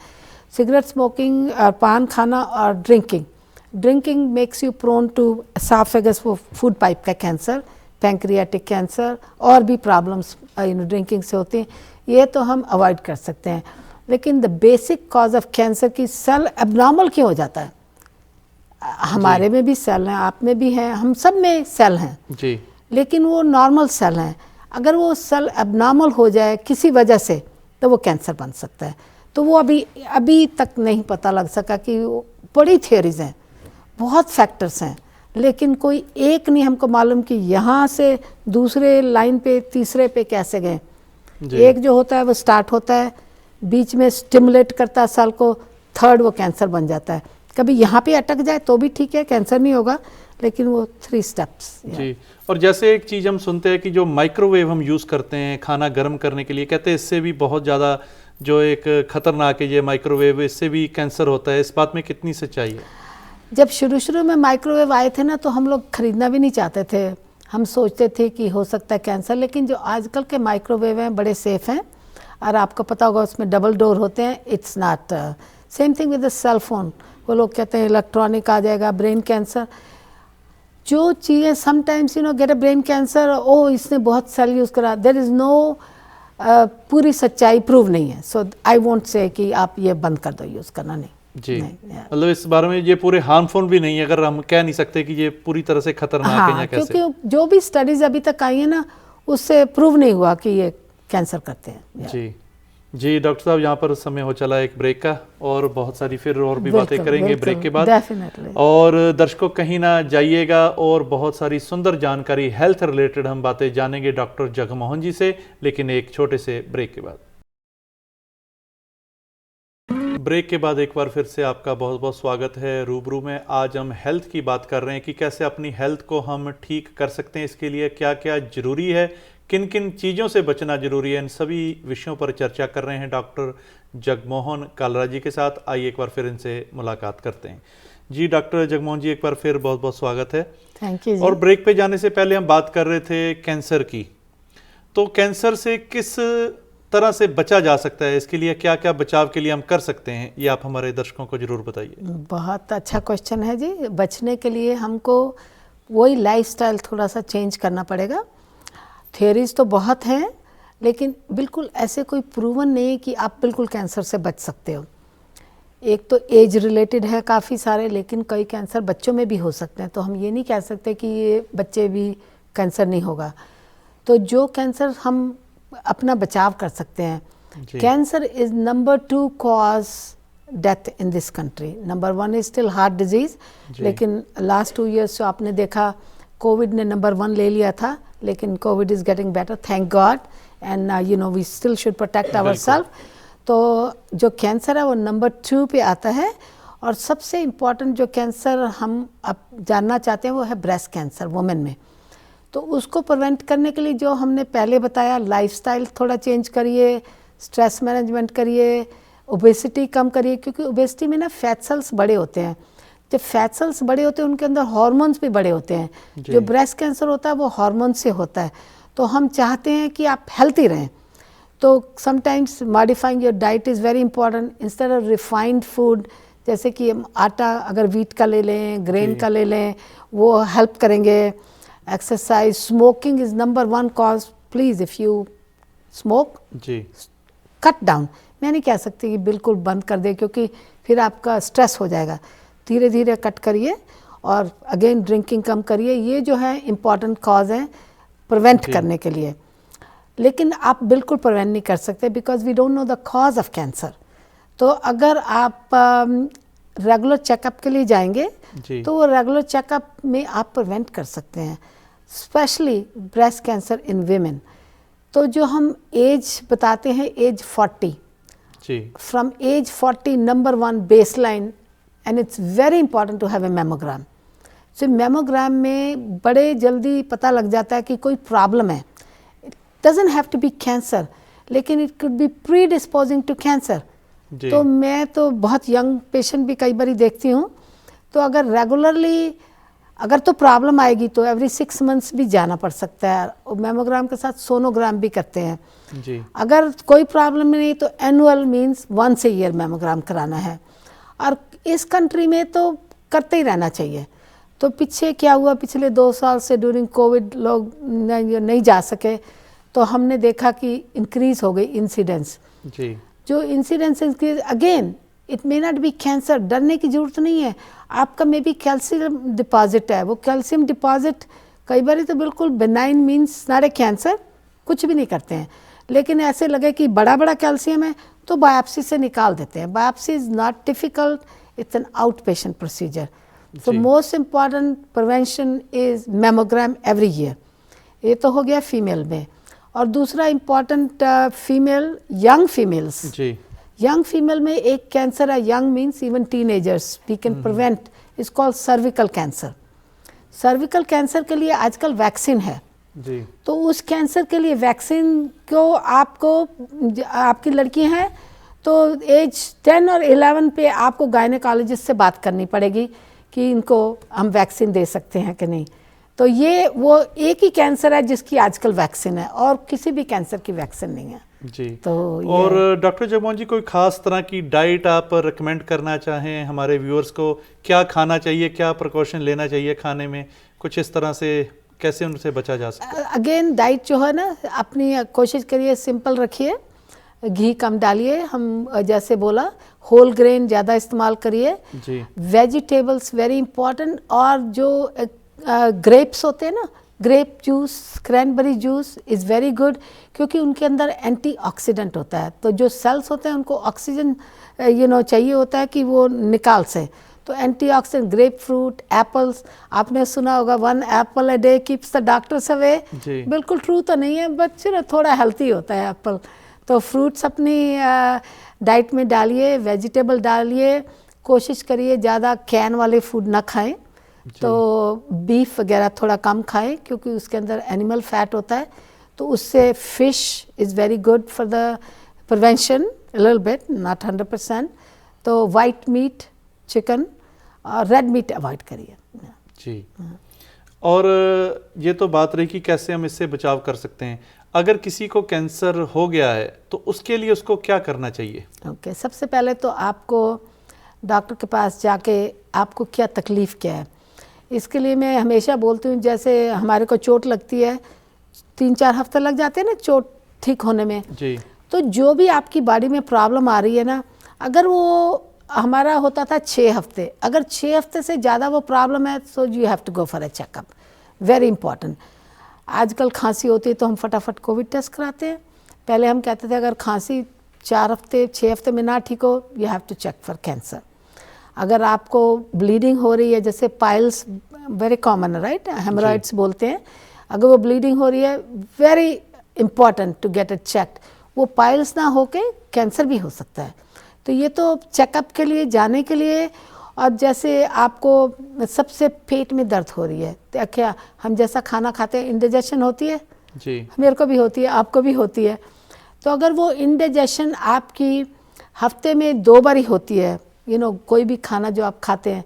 सिगरेट स्मोकिंग और पान खाना और drinking makes you prone to oesophagus, वो फूड पाइप का कैंसर, पैंक्रियाटिक कैंसर और भी प्रॉब्लम्स ड्रिंकिंग से होती हैं। ये तो हम अवॉइड कर सकते हैं। लेकिन the basic cause of cancer की सेल एबनॉर्मल क्यों हो जाता है? हमारे में भी सेल हैं, आप में भी हैं, हम सब में सेल हैं जी, लेकिन वो नॉर्मल सेल हैं। अगर वो सेल एबनॉर्मल हो जाए किसी वजह से तो वो कैंसर बन सकता है। तो वो अभी तक नहीं पता लग सका कि बड़ी थियरीज हैं, बहुत फैक्टर्स हैं, लेकिन कोई एक नहीं हमको मालूम कि यहाँ से दूसरे लाइन पे तीसरे पे कैसे गए। एक जो होता है वो स्टार्ट होता है, बीच में स्टिमुलेट करता है सेल को, थर्ड वो कैंसर बन जाता है। कभी यहाँ पे अटक जाए तो भी ठीक है, कैंसर नहीं होगा, लेकिन वो 3 स्टेप्स। जी। और जैसे एक चीज़ हम सुनते हैं कि जो माइक्रोवेव हम यूज़ करते हैं खाना गर्म करने के लिए, कहते हैं इससे भी बहुत ज़्यादा जो एक खतरनाक है ये माइक्रोवेव, इससे भी कैंसर होता है। इस बात में कितनी सच्चाई है? जब शुरू में माइक्रोवेव आए थे ना, तो हम लोग खरीदना भी नहीं चाहते थे। हम सोचते थे कि हो सकता है कैंसर, लेकिन जो आजकल के माइक्रोवेव हैं बड़े सेफ़ हैं और आपको पता होगा उसमें डबल डोर होते हैं। It's not same thing with the cell phone. वो लोग कहते हैं इलेक्ट्रॉनिक आ जाएगा, ब्रेन कैंसर। जो चीज़ें sometimes get a brain cancer, ओ इसने बहुत सेल यूज़ करा, देयर इज़ नो पूरी सच्चाई प्रूव नहीं है। सो आई वोंट से कि आप ये बंद कर दो यूज़ करना, नहीं जी। मतलब इस बारे में ये पूरे हार्मफुल भी नहीं है, अगर हम कह नहीं सकते कि ये पूरी तरह से खतरनाक है या कैसे। क्योंकि जो भी स्टडीज़ अभी तक आई है ना, उससे प्रूव नहीं हुआ कि ये कैंसर करते हैं। जी डॉक्टर साहब, यहाँ पर समय हो चला एक ब्रेक का, और बहुत सारी फिर और भी बातें करेंगे ब्रेक के बाद। डेफिनेटली। और दर्शकों कहीं ना जाइएगा, और बहुत सारी सुंदर जानकारी हेल्थ रिलेटेड हम बातें जानेंगे डॉक्टर जगमोहन जी से, लेकिन एक छोटे से ब्रेक के बाद। ब्रेक के बाद एक बार फिर से आपका बहुत बहुत स्वागत है रूबरू में। आज हम हेल्थ की बात कर रहे हैं कि कैसे अपनी हेल्थ को हम ठीक कर सकते हैं, इसके लिए क्या क्या ज़रूरी है, किन किन चीज़ों से बचना ज़रूरी है। इन सभी विषयों पर चर्चा कर रहे हैं डॉक्टर जगमोहन कालरा जी के साथ। आइए एक बार फिर इनसे मुलाकात करते हैं। जी डॉक्टर जगमोहन जी, एक बार फिर बहुत बहुत स्वागत है। Thank you. और ब्रेक पे जाने से पहले हम बात कर रहे थे कैंसर की। तो कैंसर से किस तरह से बचा जा सकता है, इसके लिए क्या क्या बचाव के लिए हम कर सकते हैं, ये आप हमारे दर्शकों को जरूर बताइए। बहुत अच्छा क्वेश्चन है जी। बचने के लिए हमको वही लाइफस्टाइल थोड़ा सा चेंज करना पड़ेगा। थियरीज तो बहुत हैं, लेकिन बिल्कुल ऐसे कोई प्रूवन नहीं है कि आप बिल्कुल कैंसर से बच सकते हो। एक तो एज रिलेटेड है काफ़ी सारे, लेकिन कई कैंसर बच्चों में भी हो सकते हैं, तो हम ये नहीं कह सकते कि ये बच्चे भी कैंसर नहीं होगा। तो जो कैंसर हम अपना बचाव कर सकते हैं, cancer is number 2 cause death in this country. Number 1 is still heart disease, लेकिन लास्ट 2 ईयर्स जो आपने देखा, कोविड ने नंबर 1 ले लिया था, लेकिन covid is getting better, thank God, and we still should protect our self. तो जो कैंसर है वो नंबर 2 पे आता है। और सबसे इम्पॉर्टेंट जो कैंसर हम अब जानना चाहते हैं वो है ब्रेस्ट कैंसर वुमेन में। तो उसको प्रिवेंट करने के लिए जो हमने पहले बताया, लाइफस्टाइल थोड़ा चेंज करिए, स्ट्रेस मैनेजमेंट करिए, ओबेसिटी कम करिए, क्योंकि ओबेसिटी में ना फैट सेल्स बड़े होते हैं। जब फैट सेल्स बड़े होते हैं उनके अंदर हार्मोन्स भी बड़े होते हैं। जो ब्रेस्ट कैंसर होता है वो हार्मोन से होता है। तो हम चाहते हैं कि आप हेल्थी रहें, तो sometimes modifying your diet is very important. Instead of refined food, जैसे कि हम आटा अगर व्हीट का ले लें, ग्रेन का ले लें, वो हेल्प करेंगे। Exercise, smoking is number 1 cause. Please if you smoke, cut down. मैं नहीं कह सकती कि बिल्कुल बंद कर दे, क्योंकि फिर आपका स्ट्रेस हो जाएगा। धीरे धीरे कट करिए, और अगेन ड्रिंकिंग कम करिए। ये जो है इम्पॉर्टेंट कॉज है प्रिवेंट करने के लिए। लेकिन आप बिल्कुल प्रिवेंट नहीं कर सकते, because we don't know the cause of cancer. तो अगर आप रेगुलर चेकअप के लिए जाएंगे, तो वो रेगुलर चेकअप में आप प्रिवेंट कर सकते हैं, specially breast cancer in women. तो जो हम एज बताते हैं, age 40, from age 40 number 1 base line, and it's very important to have a mammogram. So mammogram में बड़े जल्दी पता लग जाता है कि कोई प्रॉब्लम है। Doesn't have to be cancer, लेकिन it could be predisposing to cancer. तो मैं तो बहुत यंग पेशेंट भी कई बार देखती हूँ, तो अगर रेगुलरली अगर तो प्रॉब्लम आएगी तो एवरी 6 मंथ्स भी जाना पड़ सकता है, और मेमोग्राम के साथ सोनोग्राम भी करते हैं जी। अगर कोई प्रॉब्लम नहीं तो एनुअल मींस 1 ईयर मेमोग्राम कराना है, और इस कंट्री में तो करते ही रहना चाहिए। तो पीछे क्या हुआ, पिछले 2 साल से ड्यूरिंग कोविड लोग नहीं जा सके, तो हमने देखा कि इंक्रीज हो गई इंसिडेंस। जी। जो incidence increase, again it may not be cancer, डरने की जरूरत नहीं है। आपका मे बी कैल्शियम डिपॉजिट है, वो कैल्शियम डिपॉजिट कई बार तो बिल्कुल benign means not a cancer, कुछ भी नहीं करते हैं, लेकिन ऐसे लगे कि बड़ा बड़ा कैल्शियम है तो बायोप्सी से निकाल देते हैं। Biopsy is not difficult, it's an out patient procedure. So most important prevention is mammogram every year. ये तो हो गया फीमेल में। और दूसरा इम्पॉर्टेंट फीमेल, यंग फीमेल्स, जी। यंग फीमेल में एक कैंसर है, young means even teenagers, we can prevent, is called cervical cancer. Cervical cancer के लिए आजकल वैक्सीन है जी। तो उस कैंसर के लिए वैक्सीन को आपको, आपकी लड़की है तो एज 10 और 11 पे आपको गायनेकोलॉजिस्ट से बात करनी पड़ेगी कि इनको हम वैक्सीन दे सकते हैं कि नहीं। तो ये वो एक ही कैंसर है जिसकी आजकल वैक्सीन है, और किसी भी कैंसर की वैक्सीन नहीं है जी। तो और डॉक्टर जगमोहन जी, कोई खास तरह की डाइट आप रिकमेंड करना चाहें हमारे व्यूअर्स को, क्या खाना चाहिए, क्या प्रिकॉशन लेना चाहिए खाने में, कुछ इस तरह से कैसे उनसे बचा जा सकता है? अगेन डाइट जो है ना, अपनी कोशिश करिए सिंपल रखिए, घी कम डालिए, हम जैसे बोला होल ग्रेन ज़्यादा इस्तेमाल करिए जी। वेजिटेबल्स वेरी इंपॉर्टेंट, और जो ग्रेप्स होते हैं ना, grape juice, cranberry juice is very good, क्योंकि उनके अंदर एंटीऑक्सीडेंट होता है। तो जो सेल्स होते हैं उनको ऑक्सीजन चाहिए होता है कि वो निकाल से, तो एंटीऑक्सीडेंट, ग्रेप फ्रूट, एप्पल्स, आपने सुना होगा 1 Apple a day keeps the doctors away. बिल्कुल ट्रू तो नहीं है, बट थोड़ा हेल्थी होता है एप्पल। तो फ्रूट्स अपनी डाइट में डालिए, वेजिटेबल डालिए, कोशिश करिए ज़्यादा कैन वाले फूड ना खाएं, तो बीफ वगैरह थोड़ा कम खाएं क्योंकि उसके अंदर एनिमल फैट होता है, तो उससे fish is very good for the prevention, little bit, not 100%। तो वाइट मीट, चिकन और रेड मीट अवॉइड करिए जी। और ये तो बात रही कि कैसे हम इससे बचाव कर सकते हैं। अगर किसी को कैंसर हो गया है तो उसके लिए उसको क्या करना चाहिए? ओके, सबसे पहले तो आपको डॉक्टर के पास जाके आपको क्या तकलीफ़ क्या है, इसके लिए मैं हमेशा बोलती हूँ, जैसे हमारे को चोट लगती है 3-4 हफ्ते लग जाते हैं ना चोट ठीक होने में जी। तो जो भी आपकी बॉडी में प्रॉब्लम आ रही है ना, अगर वो हमारा होता था 6 हफ्ते, अगर 6 हफ्ते से ज़्यादा वो प्रॉब्लम है so you have to go for a checkup, very important. आजकल खांसी होती है तो हम फटाफट कोविड टेस्ट कराते हैं, पहले हम कहते थे अगर खांसी 4 हफ्ते 6 हफ्ते में ना ठीक हो, you have to check for cancer. अगर आपको ब्लीडिंग हो रही है, जैसे पाइल्स वेरी कॉमन है राइट, हेमरॉइड्स बोलते हैं, अगर वो ब्लीडिंग हो रही है, very important to get it checked. वो पाइल्स ना होके कैंसर भी हो सकता है, तो ये तो चेकअप के लिए जाने के लिए। और जैसे आपको सबसे पेट में दर्द हो रही है, तो क्या हम जैसा खाना खाते हैं इंडाइजेशन होती है जी, मेरे को भी होती है, आपको भी होती है, तो अगर वो इंडाइजेशन आपकी हफ्ते में 2 बार ही होती है, कोई भी खाना जो आप खाते हैं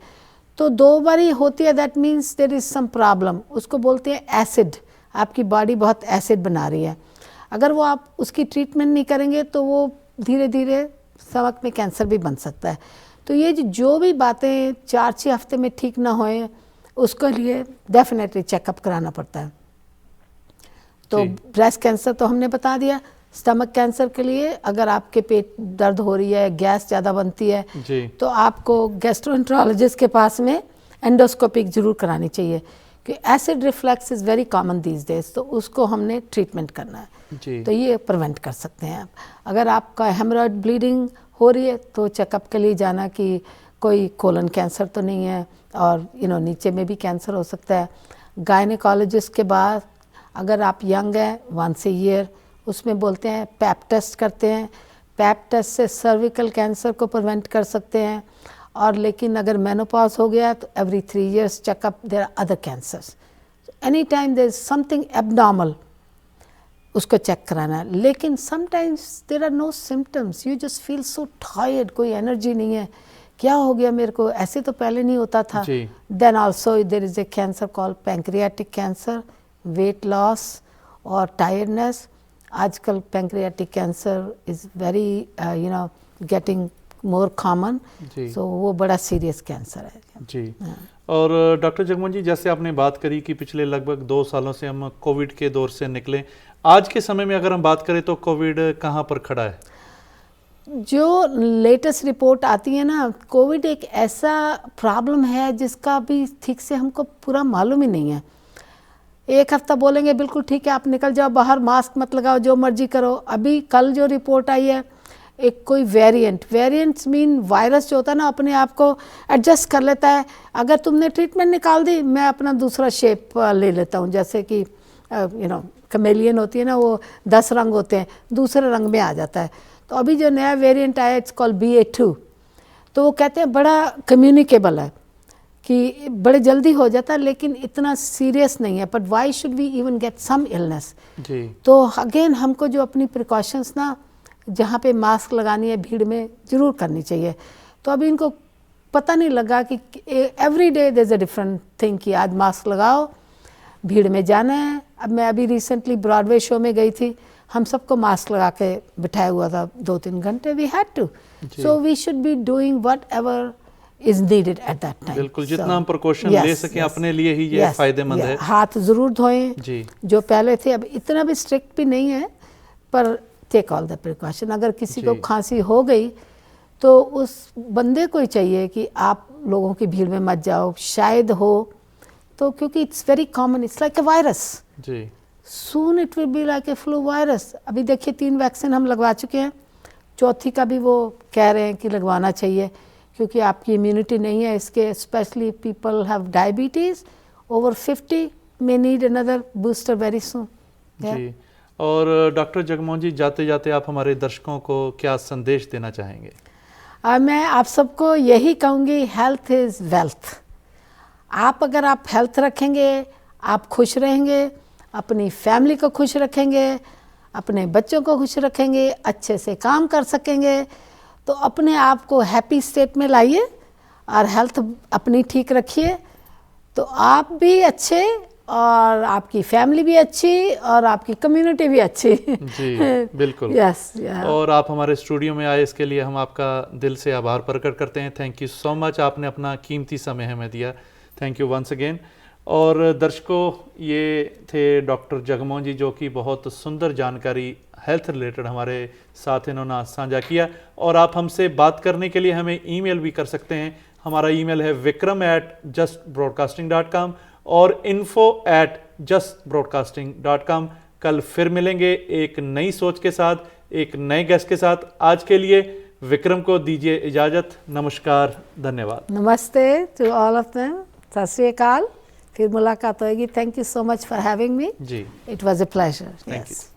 तो 2 बार ही होती है, that means there is some problem, उसको बोलते हैं एसिड, आपकी बॉडी बहुत एसिड बना रही है। अगर वो आप उसकी ट्रीटमेंट नहीं करेंगे तो वो धीरे धीरे स्टमक में कैंसर भी बन सकता है। तो ये जो भी बातें 4-6 हफ्ते में ठीक ना होए, उसके लिए डेफिनेटली चेकअप कराना पड़ता है। तो ब्रेस्ट कैंसर तो हमने बता दिया, स्टमक कैंसर के लिए अगर आपके पेट दर्द हो रही है, गैस ज़्यादा बनती है जी। तो आपको गैस्ट्रोएंटरोलॉजिस्ट के पास में एंडोस्कोपिक जरूर करानी चाहिए, कि acid reflux is very common these days, तो उसको हमने ट्रीटमेंट करना है जी। तो ये प्रिवेंट कर सकते हैं आप। अगर आपका हेमरॉइड ब्लीडिंग हो रही है तो चेकअप के लिए जाना कि कोई कोलन कैंसर तो नहीं है, और नीचे में भी कैंसर हो सकता है। गायनेकोलॉजिस्ट के बाद अगर आप यंग हैं 1 ईयर, उसमें बोलते हैं पैप टेस्ट करते हैं, पैप टेस्ट से सर्विकल कैंसर को प्रिवेंट कर सकते हैं। और लेकिन अगर मेनोपॉज हो गया तो every 3 years checkup, there are other cancers, any time there is something abnormal, उसको चेक कराना है। लेकिन sometimes there are no symptoms, you just feel so tired, कोई एनर्जी नहीं है, क्या हो गया मेरे को, ऐसे तो पहले नहीं होता था। Then also there is a cancer called pancreatic cancer, weight loss और टायर्डनेस। आजकल pancreatic cancer is very getting more common, so वो बड़ा सीरियस कैंसर है जी। और डॉक्टर जगमोहन जी, जैसे आपने बात करी कि पिछले लगभग 2 सालों से हम कोविड के दौर से निकले, आज के समय में अगर हम बात करें तो कोविड कहाँ पर खड़ा है? जो लेटेस्ट रिपोर्ट आती है ना, कोविड एक ऐसा प्रॉब्लम है जिसका भी ठीक से हमको पूरा मालूम ही नहीं है। एक हफ्ता बोलेंगे बिल्कुल ठीक है, आप निकल जाओ बाहर, मास्क मत लगाओ, जो मर्जी करो। अभी कल जो रिपोर्ट आई है, एक कोई वेरिएंट्स मीन वायरस जो होता है ना, अपने आप को एडजस्ट कर लेता है। अगर तुमने ट्रीटमेंट निकाल दी, मैं अपना दूसरा शेप ले लेता हूँ। जैसे कि कमेलियन होती है ना, वो 10 रंग होते हैं, दूसरे रंग में आ जाता है। तो अभी जो नया वेरिएंट आया, इट्स कॉल्ड BA.2, तो वो कहते हैं बड़ा कम्युनिकेबल है, कि बड़े जल्दी हो जाता है, लेकिन इतना सीरियस नहीं है। But why should we even get some illness? तो अगेन हमको जो अपनी प्रिकॉशंस ना, जहाँ पे मास्क लगानी है भीड़ में, ज़रूर करनी चाहिए। तो अभी इनको पता नहीं लगा कि every day there is a different thing, कि आज मास्क लगाओ, भीड़ में जाना है। अब मैं अभी रिसेंटली ब्रॉडवे शो में गई थी, हम सबको मास्क लगा के बिठाया हुआ था 2-3 घंटे, we had to. So we should be doing whatever is needed at that time. बिल्कुल, जितना हम प्रिकॉशन ले सकें अपने लिए ही ये फायदेमंद है। हाथ ज़रूर धोएं जी, जो पहले थे। अब इतना भी स्ट्रिक्ट भी नहीं है, पर टेक ऑल द प्रिकॉशन। अगर किसी को खांसी हो गई तो उस बंदे को ही चाहिए कि आप लोगों की भीड़ में मत जाओ, शायद हो तो, क्योंकि it's very common, it's like a virus जी, soon it will be like a flu virus. अभी देखिए 3 वैक्सीन हम लगवा चुके हैं, चौथी का भी वो कह रहे हैं कि लगवाना चाहिए, क्योंकि आपकी इम्यूनिटी नहीं है इसके। Specially people have diabetes over 50 may need another booster very soon जी। और डॉक्टर जगमोहन जी, जाते जाते आप हमारे दर्शकों को क्या संदेश देना चाहेंगे? मैं आप सबको यही कहूँगी, हेल्थ इज़ वेल्थ। अगर आप हेल्थ रखेंगे, आप खुश रहेंगे, अपनी फैमिली को खुश रखेंगे, अपने बच्चों को खुश रखेंगे, अच्छे से काम कर सकेंगे, तो अपने आप को हैप्पी स्टेट में लाइए और हेल्थ अपनी ठीक रखिए, तो आप भी अच्छे और आपकी फैमिली भी अच्छी और आपकी कम्युनिटी भी अच्छी जी। बिल्कुल यस और आप हमारे स्टूडियो में आए, इसके लिए हम आपका दिल से आभार प्रकट करते हैं। थैंक यू सो मच, आपने अपना कीमती समय हमें दिया। Thank you once again. और दर्शकों, ये थे डॉक्टर जगमोहन जी, जो कि बहुत सुंदर जानकारी हेल्थ रिलेटेड हमारे साथ इन्होंने साझा किया। और आप हमसे बात करने के लिए हमें ईमेल भी कर सकते हैं। हमारा ईमेल है vikram@justbroadcasting.com और info@justbroadcasting.com। कल फिर मिलेंगे एक नई सोच के साथ, एक नए गेस्ट के साथ। आज के लिए विक्रम को दीजिए इजाज़त। नमस्कार, धन्यवाद। नमस्ते टू ऑल ऑफ देम, सत श्री अकाल, फिर मुलाकात होगी। Thank you so much for having me जी, it was a pleasure. Yes.